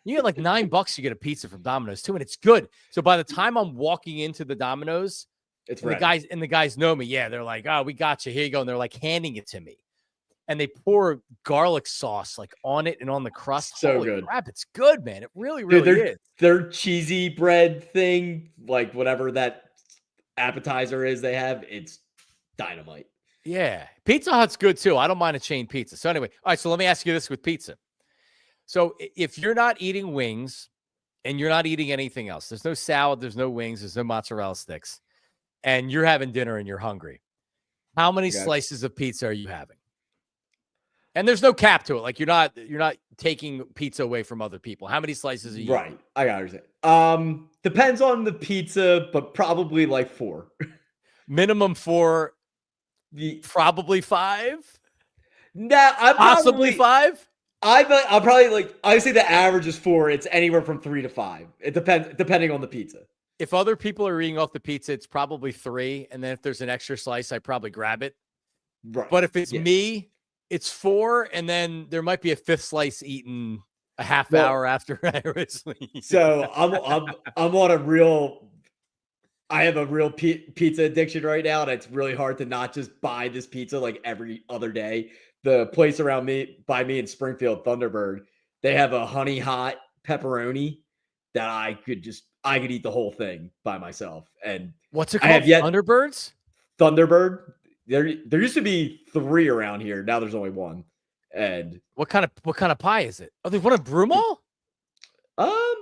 You get like $9, you get a pizza from Domino's too, and it's good. So by the time I'm walking into the Domino's, the guys know me. Yeah, they're like, oh, we got you. Here you go. And they're like handing it to me. And they pour garlic sauce like on it and on the crust. So Holy good. Crap, it's good, man. It really, really is. Their cheesy bread thing, like whatever that appetizer is they have, it's dynamite. Yeah. Pizza Hut's good too. I don't mind a chain pizza. So anyway, all right. So let me ask you this with pizza. So if you're not eating wings and you're not eating anything else, there's no salad, there's no wings, there's no mozzarella sticks, and you're having dinner and you're hungry, how many slices of pizza are you having? And there's no cap to it. Like you're not taking pizza away from other people. How many slices are you? Right. I got understand. Depends on the pizza, but probably like 4. Minimum 4, probably 5. Nah, possibly 5. I'm probably like, I say the average is 4. It's anywhere from 3 to 5. It depends depending on the pizza. If other people are eating off the pizza, it's probably 3. And then if there's an extra slice, I probably grab it. Right. But if it's me, it's 4, and then there might be a 5th slice eaten a half hour after I originally. So I'm on a real. I have a real pizza addiction right now, and it's really hard to not just buy this pizza like every other day. The place around me, by me in Springfield, Thunderbird, they have a honey hot pepperoni that I could eat the whole thing by myself. And what's it called? Thunderbirds? Thunderbird. There used to be 3 around here. Now there's only 1. And what kind of pie is it? Oh, there's one at Broomall? I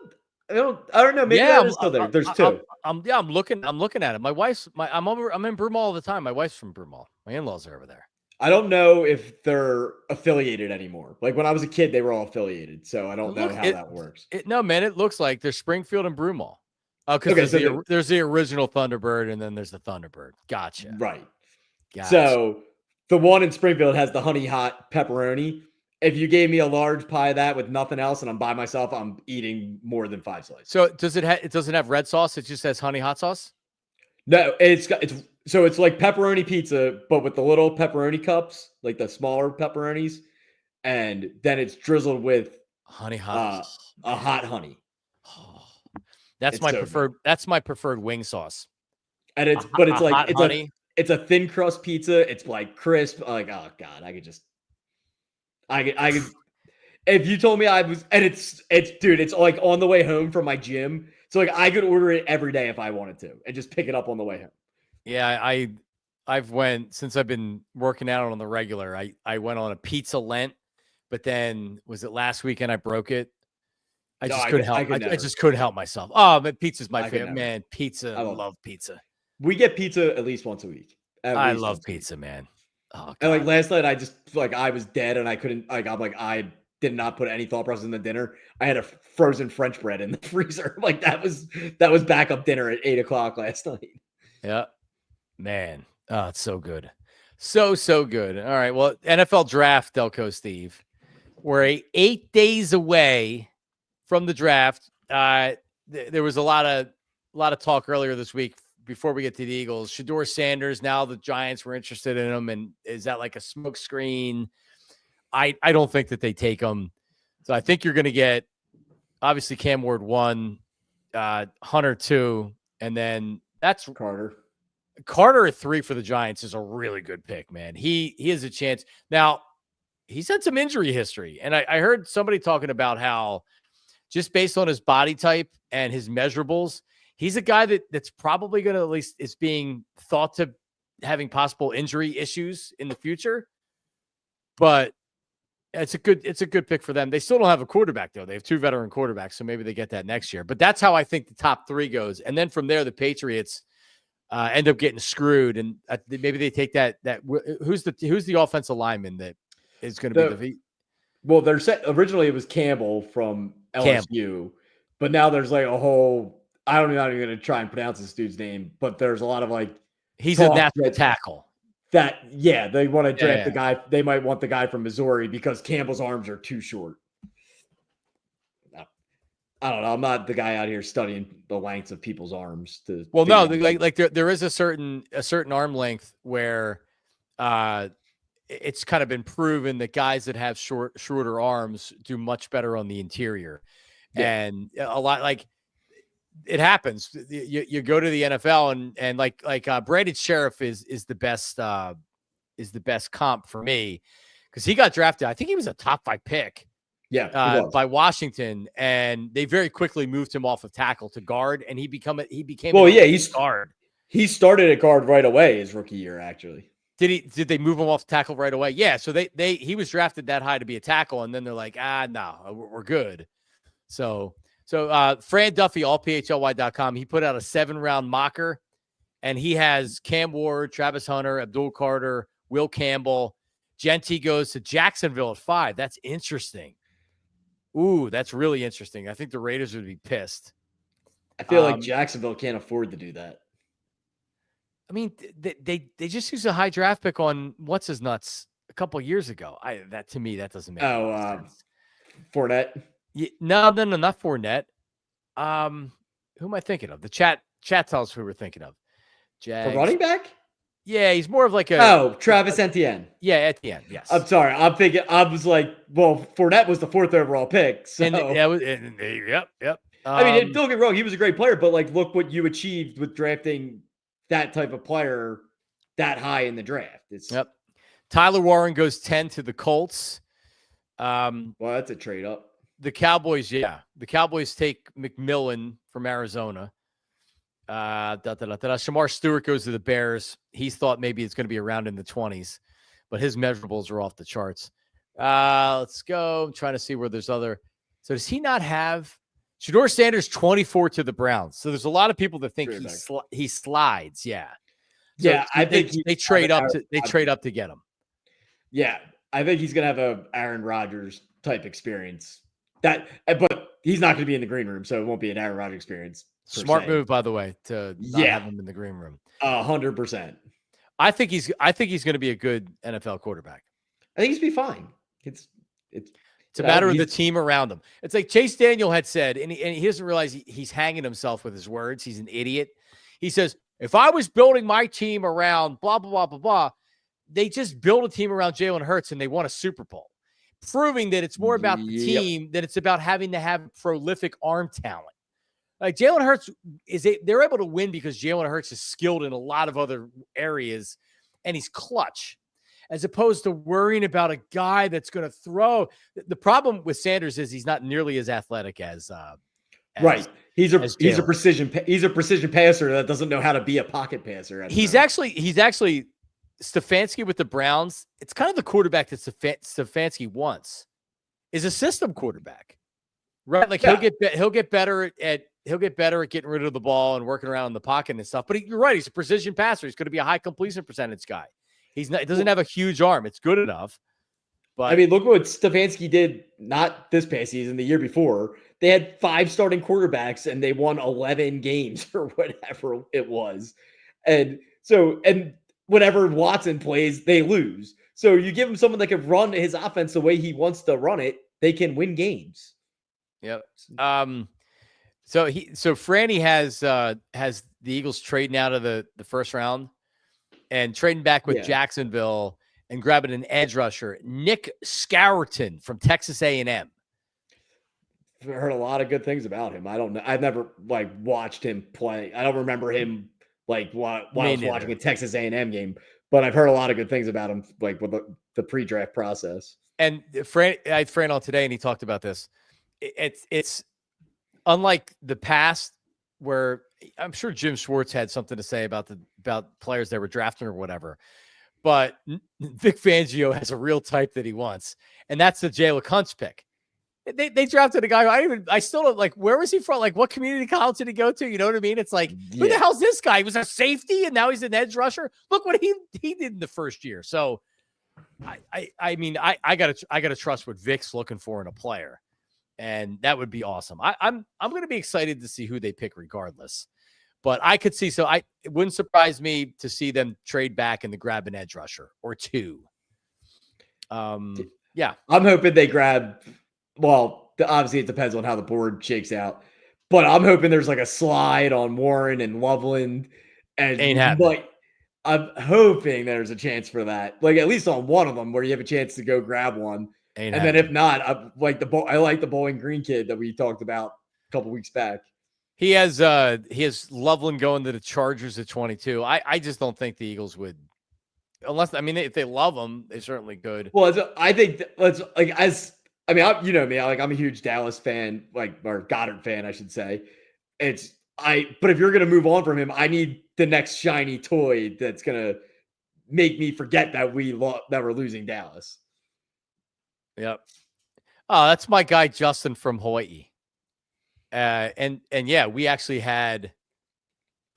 don't know. Maybe that is still there. There's 2. I'm looking at it. I'm in Broomall all the time. My wife's from Broomall. My in-laws are over there. I don't know if they're affiliated anymore. Like when I was a kid, they were all affiliated. So I don't know how that works. No, man, it looks like there's Springfield and Broomall. Oh, because there's the original Thunderbird, and then there's the Thunderbird. Gotcha. Right. Gotcha. So the one in Springfield has the honey hot pepperoni. If you gave me a large pie of that with nothing else and I'm by myself, I'm eating more than 5 slices. So it doesn't have red sauce? It just has honey hot sauce? No, it's like pepperoni pizza, but with the little pepperoni cups, like the smaller pepperonis, and then it's drizzled with honey hot a hot honey. Oh, that's my preferred. Good. That's my preferred wing sauce. And it's it's a thin crust pizza. It's like crisp. Like, oh god, I could. If you told me it's like on the way home from my gym. So like I could order it every day if I wanted to and just pick it up on the way home. Yeah, I've went since I've been working out on the regular. I went on a pizza Lent, but then was it last weekend I broke it? I just couldn't help myself. Oh, but pizza's my favorite, man. Pizza. I love pizza. We get pizza at least once a week. I love pizza, man. Oh, and like last night, I was dead and I couldn't I did not put any thought process in the dinner. I had a frozen French bread in the freezer. Like that was backup dinner at 8:00 last night. Yeah, man. Oh, it's so good. So good. All right. Well, NFL draft, Delco Steve. We're 8 days away from the draft. There was a lot of talk earlier this week before we get to the Eagles. Shedeur Sanders, now the Giants were interested in him. And is that like a smoke screen? I don't think that they take him. So I think you're going to get obviously Cam Ward 1, Hunter 2, and then that's Carter at 3 for the Giants is a really good pick, man. He has a chance. Now, he's had some injury history. And I heard somebody talking about how just based on his body type and his measurables, he's a guy that's probably going to at least is being thought to having possible injury issues in the future. But it's a good pick for them. They still don't have a quarterback, though. They have 2 veteran quarterbacks, so maybe they get that next year. But that's how I think the top 3 goes. And then from there, the Patriots end up getting screwed, and maybe they take that. Who's the offensive lineman that is going to be the? Well, they're set. Originally, it was Campbell from LSU, but now there's like a whole I'm not even going to try and pronounce this dude's name, but there's a lot of like He's a talk natural tackle. that they want to draft Yeah. the guy. They might want the guy from Missouri because Campbell's arms are too short. I don't know. I'm not the guy out here studying the lengths of people's arms. Well, no, like there is a certain arm length where it's kind of been proven that guys that have shorter arms do much better on the interior. Yeah. And a lot like it happens. You go to the NFL and like Brandon Sheriff is the best comp for me because he got drafted. I think he was a top 5 pick. Yeah, by Washington, and they very quickly moved him off of tackle to guard, and he became he's guard. He started at guard right away his rookie year. Actually, did they move him off tackle right away? Yeah, so he was drafted that high to be a tackle, and then they're like, no, we're good. So Fran Duffy, allphly.com, he put out a 7-round mocker, and he has Cam Ward, Travis Hunter, Abdul Carter, Will Campbell. Genty goes to Jacksonville at 5. That's interesting. Ooh, that's really interesting. I think the Raiders would be pissed. I feel like Jacksonville can't afford to do that. I mean, they just used a high draft pick on what's his nuts a couple of years ago. That to me, that doesn't make sense. Fournette? Yeah, no, not Fournette. Who am I thinking of? The chat tells who we're thinking of. The running back? Yeah, he's more of like a Travis Etienne. Yeah, Etienne. Yes. I'm sorry. I'm thinking. I was like, well, Fournette was the 4th overall pick. So yep. I mean, don't get me wrong. He was a great player, but like, look what you achieved with drafting that type of player that high in the draft. Yep. Tyler Warren goes 10 to the Colts. Well, that's a trade up. The Cowboys, the Cowboys take McMillan from Arizona. Shamar Stewart goes to the Bears. He's thought maybe it's going to be around in the 20s, but his measurables are off the charts. Let's go. I'm trying to see where there's other. So does he not have Shedeur Sanders 24 to the Browns? So there's a lot of people that think he slides. Yeah. So yeah. I think they trade up to get him. Yeah. I think he's going to have a Aaron Rodgers type experience but he's not going to be in the green room. So it won't be an Aaron Rodgers experience. Smart move, by the way, to not have him in the green room. 100%. I think he's going to be a good NFL quarterback. I think he's be fine. It's a matter of the team around him. It's like Chase Daniel had said, and he doesn't realize he's hanging himself with his words. He's an idiot. He says, if I was building my team around blah, blah, blah, blah, blah, they just build a team around Jalen Hurts and they won a Super Bowl, proving that it's more about the team than it's about having to have prolific arm talent. Like Jalen Hurts they're able to win because Jalen Hurts is skilled in a lot of other areas and he's clutch, as opposed to worrying about a guy that's going to throw. The problem with Sanders is he's not nearly as athletic as right. He's a precision passer that doesn't know how to be a pocket passer. He's actually Stefanski with the Browns. It's kind of the quarterback that Stefanski wants, is a system quarterback, right? Like he'll get better at getting rid of the ball and working around in the pocket and stuff. But you're right. He's a precision passer. He's going to be a high completion percentage guy. He doesn't have a huge arm. It's good enough. But I mean, look what Stefanski did, not this past season, the year before. They had 5 starting quarterbacks and they won 11 games or whatever it was. And whenever Watson plays, they lose. So you give him someone that can run his offense the way he wants to run it, they can win games. Yep. So Franny has the Eagles trading out of the first round and trading back with Jacksonville and grabbing an edge rusher, Nick Scourton from Texas A&M. I've heard a lot of good things about him. I don't know. I've never watched him play. I don't remember him while I was watching a Texas A&M game, but I've heard a lot of good things about him, with the pre-draft process. And I had Fran on today, and he talked about this. It's unlike the past, where I'm sure Jim Schwartz had something to say about players that were drafting or whatever. But Vic Fangio has a real type that he wants, and that's the Jalen Hurts pick. They drafted a guy who I still don't where was he from? What community college did he go to? You know what I mean? It's who the hell's this guy? He was a safety and now he's an edge rusher. Look what he did in the first year. So I gotta trust what Vic's looking for in a player. and that would be awesome. I'm going to be excited to see who they pick regardless. But I could see, it wouldn't surprise me to see them trade back and to grab an edge rusher or two. Yeah. I'm hoping they grab, well, obviously it depends on how the board shakes out, but I'm hoping there's like a slide on Warren and Loveland. And Ain't happening. I'm hoping there's a chance for that, like at least on one of them where you have a chance to go grab one. Ain't and happening. then if not, I like the Bowling Green kid that we talked about a couple weeks back. He has Loveland going to the Chargers at 22. I just don't think the Eagles would, unless, I mean, if they love him, they certainly could. Well, I think let's like you know me, I'm a huge Dallas fan, or Goddard fan, I should say. But if you're gonna move on from him, I need the next shiny toy that's gonna make me forget that we're losing Dallas. Yep. Oh, that's my guy Justin from Hawaii. And yeah, we actually it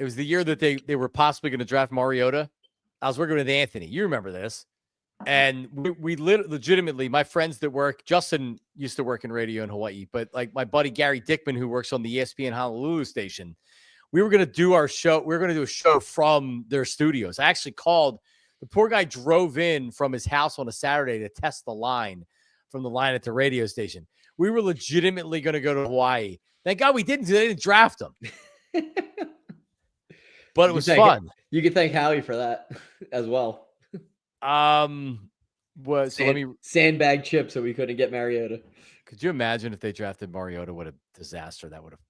was the year that they were possibly going to draft Mariota. I was working with Anthony. You remember this. And we legitimately, my friends that work, Justin used to work in radio in Hawaii, but like my buddy Gary Dickman, who works on the ESPN Honolulu station, we were going to do our show. We were going to do a show from their studios. I actually called, the poor guy drove in from his house on a Saturday to test the line from the line at the radio station. We were legitimately going to go to Hawaii. Thank God we didn't. They didn't draft him. But it was fun. You can thank Howie for that as well. Sandbag chip so we couldn't get Mariota. Could you imagine if they drafted Mariota? What a disaster that would have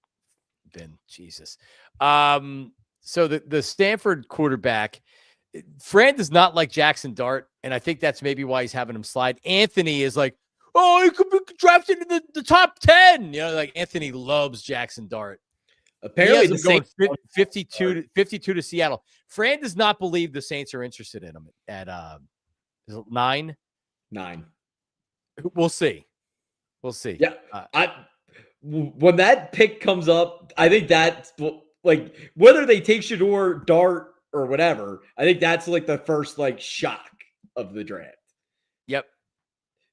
been. Jesus. So the Stanford quarterback, Fran does not like Jackson Dart, and I think that's maybe why he's having him slide. Anthony is like, oh, he could be drafted in the top 10. You know, like Anthony loves Jackson Dart. Apparently, the Saints going 52 to Seattle. Fran does not believe the Saints are interested in him at is it 9? 9. We'll see. We'll see. Yeah, when that pick comes up, I think that like whether they take Shador, Dart, or whatever, I think that's like the first like shock of the draft. Yep.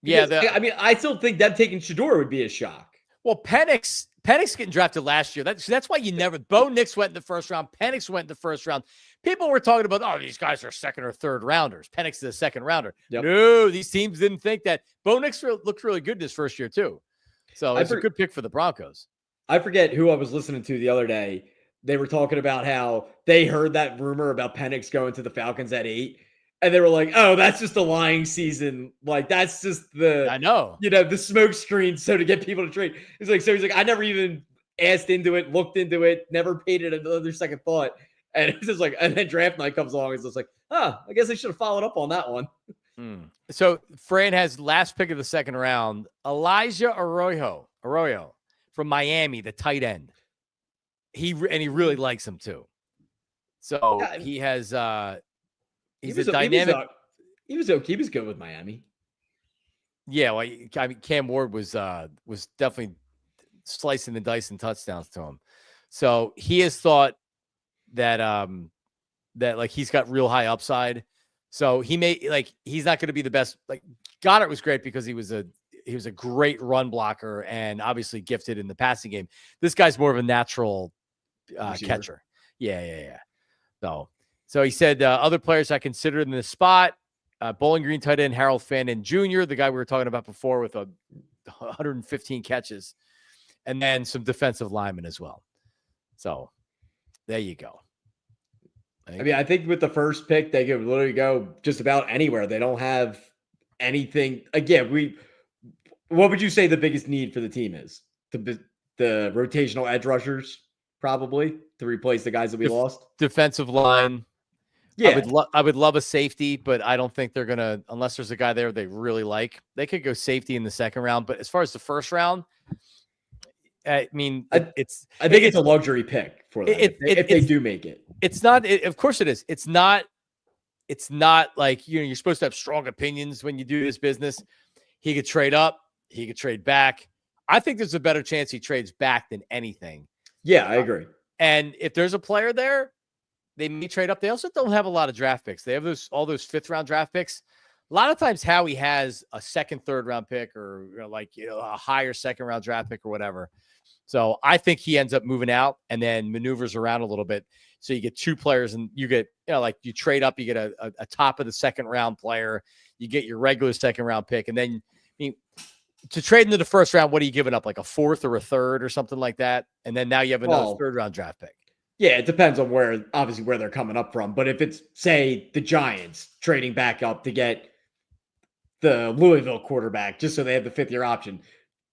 Because, I mean, I still think them taking Shador would be a shock. Well, Penix getting drafted last year. That's why you never. Bo Nix went in the first round. Penix went in the first round. People were talking about, oh, these guys are second or third rounders. Penix is a second rounder. Yep. No, these teams didn't think that. Bo Nix looked really good this first year too. So it's a good pick for the Broncos. I forget who I was listening to the other day. They were talking about how they heard that rumor about Penix going to the Falcons at 8. And they were like, oh, that's just a lying season. Like, that's just the smoke screen. So to get people to trade. He's like, I never even asked into it, looked into it, never paid it another second thought. And it's just like, and then draft night comes along. It's just like, I guess I should have followed up on that one. So Fran has last pick of the second round, Elijah Arroyo from Miami, the tight end. He really likes him too. So he has, he's a dynamic. He was okay. He was good with Miami. Yeah, well, I mean, Cam Ward was definitely slicing the dice and touchdowns to him. So he has thought that that like he's got real high upside. So he he's not going to be the best. Like Goddard was great because he was a great run blocker and obviously gifted in the passing game. This guy's more of a natural catcher. Yeah. So he said other players I considered in this spot, Bowling Green tight end Harold Fannin Jr., the guy we were talking about before with 115 catches, and then some defensive linemen as well. So there you go. I think with the first pick, they could literally go just about anywhere. They don't have anything. Again, what would you say the biggest need for the team is? The rotational edge rushers, probably, to replace the guys that we lost? Defensive line. Yeah. I would love a safety, but I don't think they're going to, unless there's a guy there they really like. They could go safety in the second round, but as far as the first round, I mean, I think it's a luxury pick for them if they do make it. It's not. Of course, it is. It's not like you're supposed to have strong opinions when you do this business. He could trade up. He could trade back. I think there's a better chance he trades back than anything. Yeah, I agree. And if there's a player there, they may trade up. They also don't have a lot of draft picks. They have all those 5th round draft picks. lot of times Howie has a second, third round pick or a higher second round draft pick or whatever. So I think he ends up moving out and then maneuvers around a little bit. So you get two players and you get, you trade up, you get a top of the second round player, you get your regular second round pick. And then to trade into the first round, what are you giving up? Like a fourth or a third or something like that. And then now you have another third round draft pick. Yeah, it depends on where they're coming up from. But if it's, say, the Giants trading back up to get the Louisville quarterback, just so they have the 5th-year option,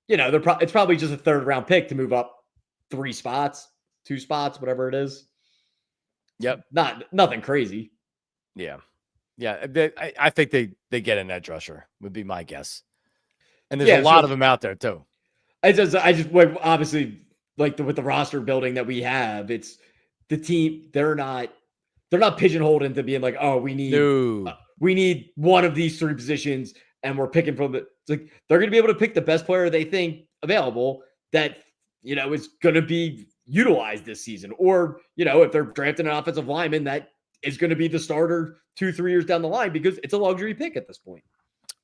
it's probably just a third round pick to move up 3 spots, 2 spots, whatever it is. Yep. Nothing crazy. Yeah. Yeah. I think they get an edge rusher would be my guess. And there's a lot of them out there too. I just obviously with the roster building that we have, it's the team. They're not pigeonholed into being like, oh, we need one of these 3 positions and we're picking from it's like they're going to be able to pick the best player they think available that, is going to be utilized this season. Or, if they're drafting an offensive lineman that is going to be the starter 2-3 years down the line because it's a luxury pick at this point.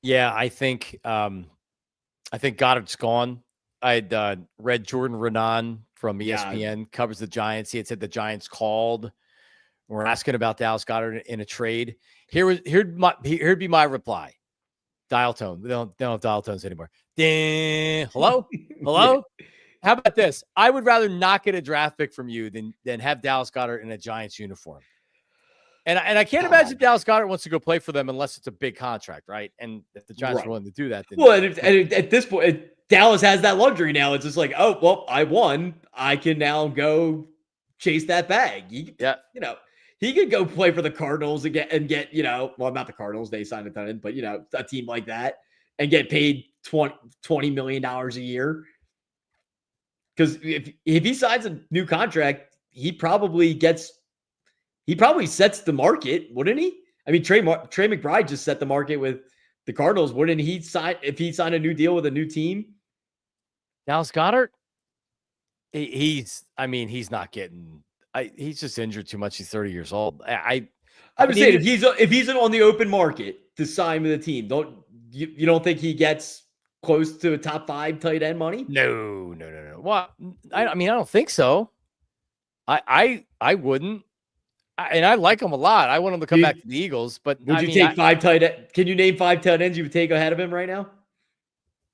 Yeah, I think Goddard's gone. I had read Jordan Renan from ESPN covers the Giants. He had said the Giants called. We're asking about Dallas Goedert in a trade. Here'd be my reply. Dial tone. They don't have dial tones anymore. Hello? Hello? How about this? I would rather not get a draft pick from you than have Dallas Goedert in a Giants uniform. And I can't imagine Dallas Goedert wants to go play for them unless it's a big contract, right? And if the Giants are willing to do that, then at this point, Dallas has that luxury now. It's just like, oh, well, I won. I can now go chase that bag. He could go play for the Cardinals and get well, not the Cardinals. They signed a ton, but a team like that and get paid $20 million a year. Because if he signs a new contract, he probably sets the market, wouldn't he? I mean, Trey McBride just set the market with the Cardinals. Wouldn't he sign if he signed a new deal with a new team? Dallas Goedert, he's not getting. He's just injured too much. He's 30 years old. I'm saying if he's on the open market to sign with a team, you don't think he gets close to a top 5 tight end money? No. Well, I don't think so. I wouldn't. And I like him a lot. I want him to come back to the Eagles. But would you take 5 tight ends? Can you name 5 tight ends you would take ahead of him right now?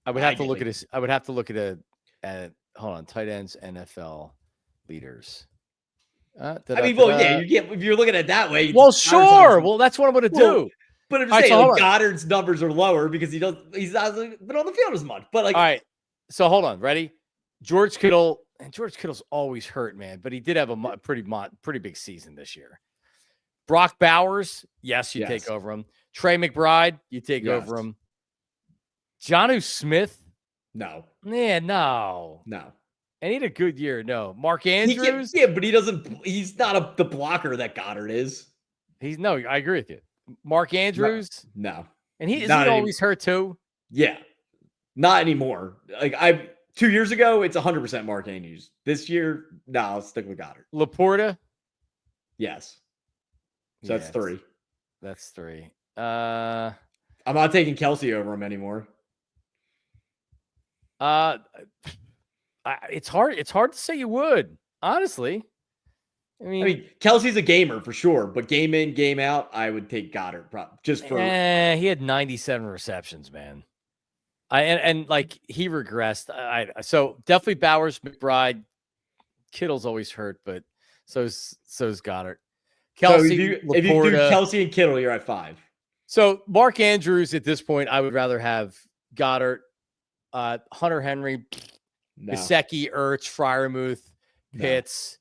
I would have to look at his. I would have to look at hold on, tight ends, NFL leaders. If you're looking at it that way. Well, sure. Well, that's what I'm going to do. But I'm saying Goddard's numbers are lower because he's not been on the field as much. But all right. So hold on, ready? George Kittle's always hurt, man. But he did have a pretty big season this year. Brock Bowers, yes, take over him. Trey McBride, you take over him. Jonnu Smith, no. Yeah, no. And he had a good year. No. Mark Andrews. But he doesn't. He's not the blocker that Goddard is. I agree with you. Mark Andrews. No. And he always hurt too. Yeah. Not anymore. 2 years ago, it's 100% Mark Andrews. This year, no, I'll stick with Goddard. Laporta. Yes. So that's 3. That's 3. I'm not taking Kelsey over him anymore. It's hard to say you would, honestly. I mean, Kelsey's a gamer for sure, but game in, game out, I would take Goddard just for. He had 97 receptions, man. He regressed. So definitely Bowers, McBride, Kittle's always hurt, but so's Goddard. Kelsey, so if you do Kelsey and Kittle, you're at 5. So Mark Andrews at this point, I would rather have Goddard, Hunter Henry, Gesicki, Ertz, Freiermuth, Pitts.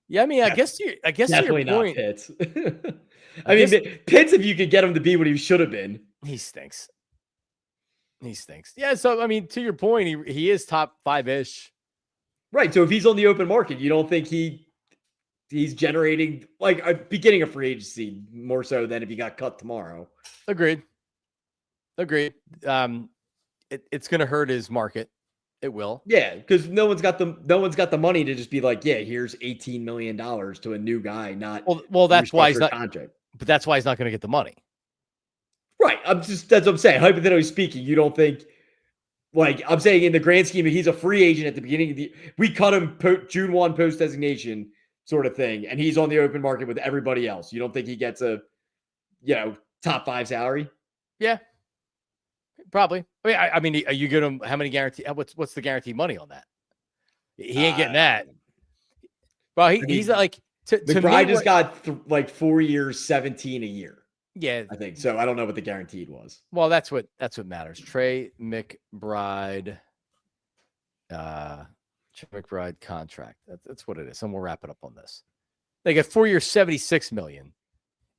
Yeah, I guess definitely not Pitts. Pitts, if you could get him to be what he should have been. He stinks. Yeah, so to your point, he is top 5-ish. Right. So if he's on the open market, you don't think he's generating a beginning of free agency more so than if he got cut tomorrow. Agreed. It's going to hurt his market. It will. Yeah, because no one's got the money to just be like, yeah, here's $18 million to a new guy. Not well. That's why he's not contract. But that's why he's not going to get the money. Right. That's what I'm saying. Hypothetically speaking, you don't think, like, I'm saying in the grand scheme, he's a free agent at the beginning of we cut him June 1 post designation sort of thing, and he's on the open market with everybody else. You don't think he gets a, top 5 salary? Yeah, probably. I mean, are you get him? How many guarantee? What's the guaranteed money on that? He ain't getting that. Well, he's like McBride just got 4 years, 17 a year. Yeah, I think so. I don't know what the guaranteed was. Well, that's what matters. Trey McBride, contract. That's what it is. And we'll wrap it up on this. They got 4 years, $76 million,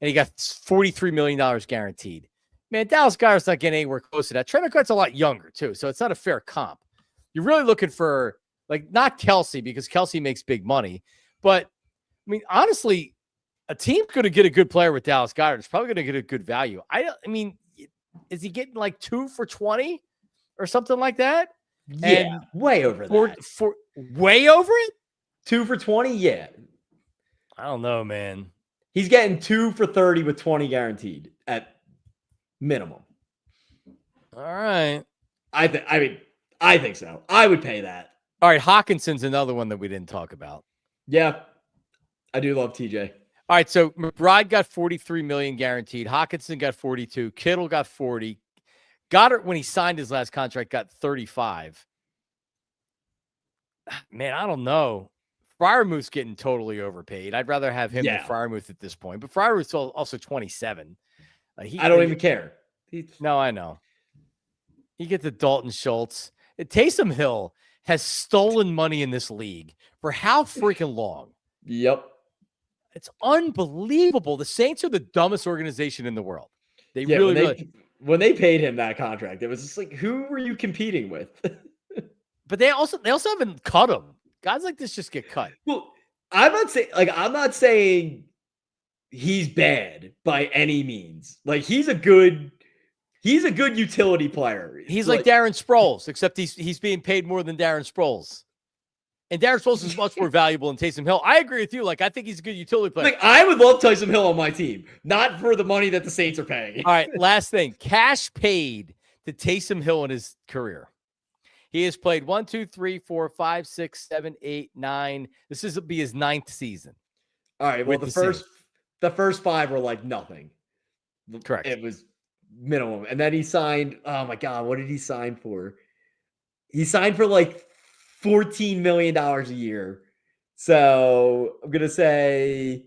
and he got $43 million guaranteed. Man, Dallas Goedert's not getting anywhere close to that. Trey McBride's a lot younger too, so it's not a fair comp. You're really looking for not Kelsey, because Kelsey makes big money, but I mean, honestly, a team's going to get a good player with Dallas Goedert. It's probably going to get a good value. I mean, is he getting 2 for $20 or something like that? Yeah, and way over that. For way over it? 2 for $20? Yeah. I don't know, man. He's getting 2 for $30 with 20 guaranteed at minimum. All right. I think so. I would pay that. All right, Hawkinson's another one that we didn't talk about. Yeah. I do love TJ. All right, so McBride got $43 million guaranteed. Hawkinson got 42. Kittle got 40. Goddard, when he signed his last contract, got 35. Man, I don't know. Freiermuth's getting totally overpaid. I'd rather have him than Freiermuth at this point. But Freiermuth's also 27. I don't even care. No, I know. You get the Dalton Schultz. Taysom Hill has stolen money in this league for how freaking long? Yep. It's unbelievable. The Saints are the dumbest organization in the world. They when they paid him that contract, it was just who were you competing with? But they also haven't cut him. Guys like this just get cut. Well, I'm not saying he's bad by any means. He's a good utility player. He's like Darren Sproles, except he's being paid more than Darren Sproles. And Darren Sproles is much more valuable than Taysom Hill. I agree with you. I think he's a good utility player. I would love Taysom Hill on my team, not for the money that the Saints are paying. All right, last thing. Cash paid to Taysom Hill in his career. He has played 1, 2, 3, 4, 5, 6, 7, 8, 9. This will be his 9th season. All right. Well, the first 5 were nothing. Correct. It was minimum. And then he signed, oh my God, what did he sign for? He signed for $14 million a year. So I'm going to say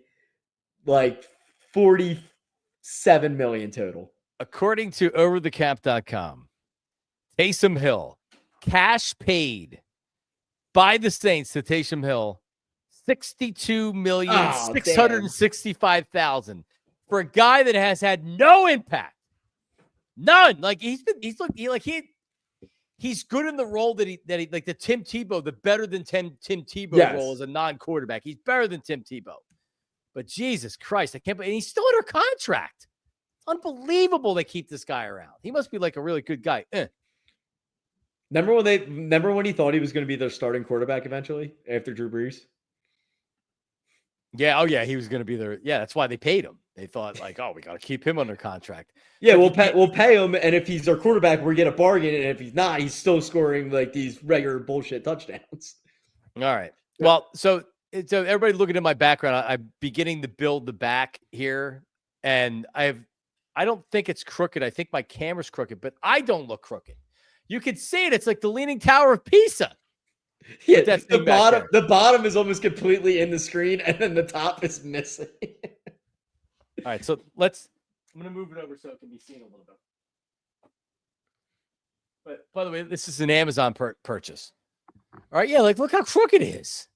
47 million total. According to overthecap.com, Taysom Hill, cash paid by the Saints to Taysom Hill, $62,665,000 for a guy that has had no impact. None. He's good in the role that he like the Tim Tebow, the better than Tim Tebow role as a non-quarterback. He's better than Tim Tebow. But Jesus Christ, I can't believe, and he's still under contract. Unbelievable they keep this guy around. He must be a really good guy. Remember when he thought he was going to be their starting quarterback eventually after Drew Brees? Yeah. Oh yeah. He was going to be there. Yeah. That's why they paid him. They thought we got to keep him under contract. Yeah. We'll pay him. And if he's our quarterback, we get a bargain. And if he's not, he's still scoring these regular bullshit touchdowns. All right. Well, so everybody looking at my background, I'm beginning to build the back here, and I don't think it's crooked. I think my camera's crooked, but I don't look crooked. You can see it. It's like the Leaning Tower of Pisa. Yeah, the bottom is almost completely in the screen, and then the top is missing. All right, so I'm going to move it over so it can be seen a little bit. But by the way, this is an Amazon purchase. All right, yeah, look how crooked it is.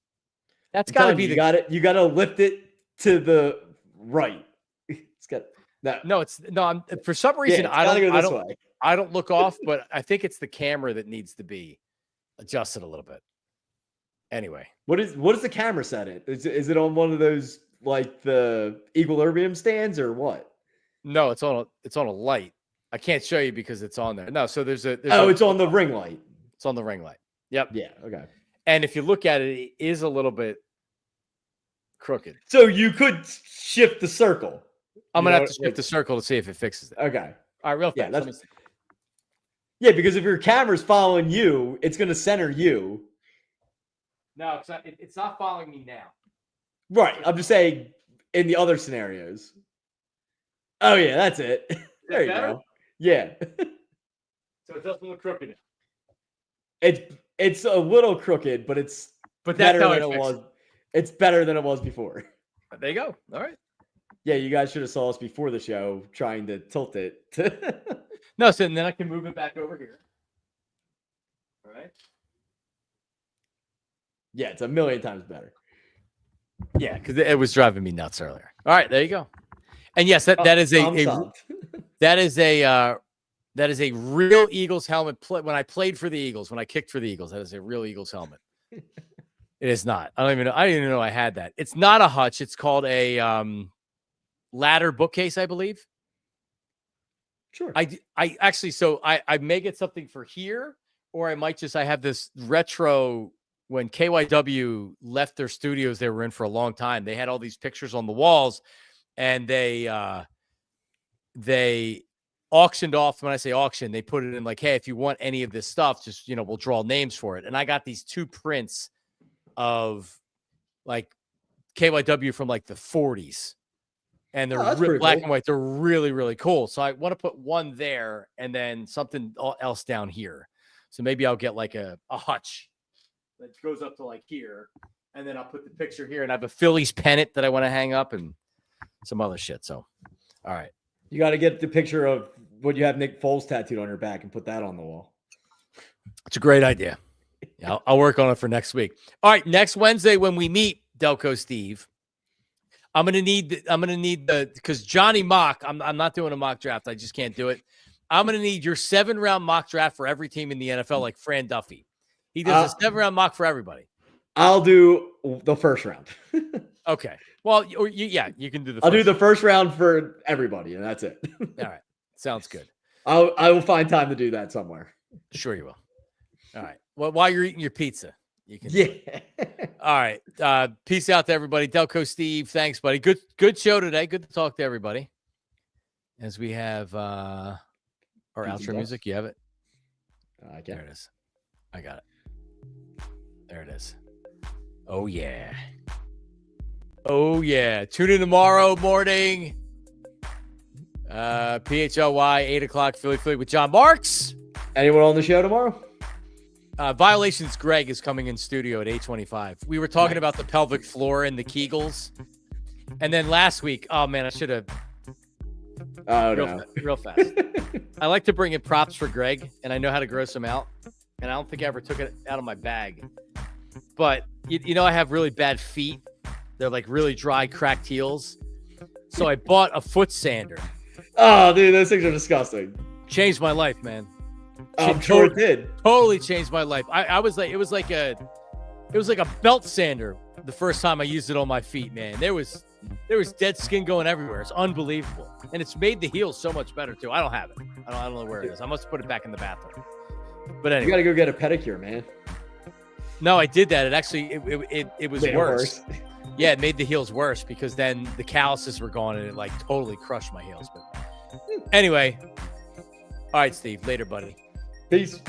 That's got to be you got to lift it to the right. It's got that. No, I'm for some reason I don't look off, but I think it's the camera that needs to be adjusted a little bit. Anyway, what is the camera set in? Is it on one of those the equilibrium stands or what? No, it's on a light. I can't show you because it's on there. No, so it's on the ring light. It's on the ring light. Yep. Yeah. Okay. And if you look at it, it is a little bit crooked. So you could shift the circle. I'm gonna have to shift the circle to see if it fixes it. Okay. All right, real fast. Yeah, Let me see. Yeah, because if your camera's following you, it's going to center you. No, it's not following me now. Right. I'm just saying in the other scenarios. Oh, yeah, that's it. There you better? go. Yeah. So it doesn't look crooked. It's a little crooked, but it's But that's better how than I it fix was. It's better than it was before. There you go. All right. Yeah, you guys should have saw us before the show trying to tilt it. No, so then I can move it back over here. All right. Yeah, it's a million times better. Yeah, because it was driving me nuts earlier. All right, there you go. And yes, that is that is a real Eagles helmet. When I played for the Eagles, when I kicked for the Eagles, that is a real Eagles helmet. It is not. I didn't even know I had that. It's not a hutch. It's called a ladder bookcase, I believe. Sure. I actually, so I may get something for here, or I might just, I have this retro, when KYW left their studios they were in for a long time, they had all these pictures on the walls, and they auctioned off. When I say auction, they put it in like, hey, if you want any of this stuff, just, we'll draw names for it. And I got these 2 prints of like KYW from like the 40s. And they're black and white. They're really, really cool. So I want to put one there and then something else down here. So maybe I'll get like a hutch that goes up to like here. And then I'll put the picture here. And I have a Phillies pennant that I want to hang up and some other shit. So, all right. You got to get the picture of what you have Nick Foles tattooed on your back and put that on the wall. It's a great idea. Yeah, I'll work on it for next week. All right. Next Wednesday when we meet, Delco Steve, I'm gonna need the because Johnny mock. I'm not doing a mock draft. I just can't do it. I'm gonna need your 7-round mock draft for every team in the NFL, like Fran Duffy. He does a 7-round mock for everybody. I'll do the first round. Okay. Well, you can do the. I'll do the first round for everybody, and that's it. All right. Sounds good. I will find time to do that somewhere. Sure you will. All right. Well, while you're eating your pizza. You can. Yeah. All right. Peace out to everybody. Delco Steve, thanks, buddy. Good show today. Good to talk to everybody. As we have our outro music. You have it? There it is. I got it. There it is. Oh, yeah. Oh, yeah. Tune in tomorrow morning. PHLY, 8 o'clock, Philly with John Marks. Anyone on the show tomorrow? Violations Greg is coming in studio at 8:25. We were talking about the pelvic floor and the Kegels. And then last week, oh man, I should have. Real fast. I like to bring in props for Greg, and I know how to gross them out. And I don't think I ever took it out of my bag. But I have really bad feet. They're like really dry, cracked heels. So I bought a foot sander. Oh, dude, those things are disgusting. Changed my life, man. I'm sure it did. Totally changed my life. I was like, it was like a belt sander the first time I used it on my feet, man. There was dead skin going everywhere. It's unbelievable. And it's made the heels so much better too. I don't have it. I don't know where it is. I must put it back in the bathroom. But anyway. You gotta go get a pedicure, man. No, I did that. It actually it was worse. Yeah, it made the heels worse because then the calluses were gone and it like totally crushed my heels. But anyway. All right, Steve. Later, buddy. Peace.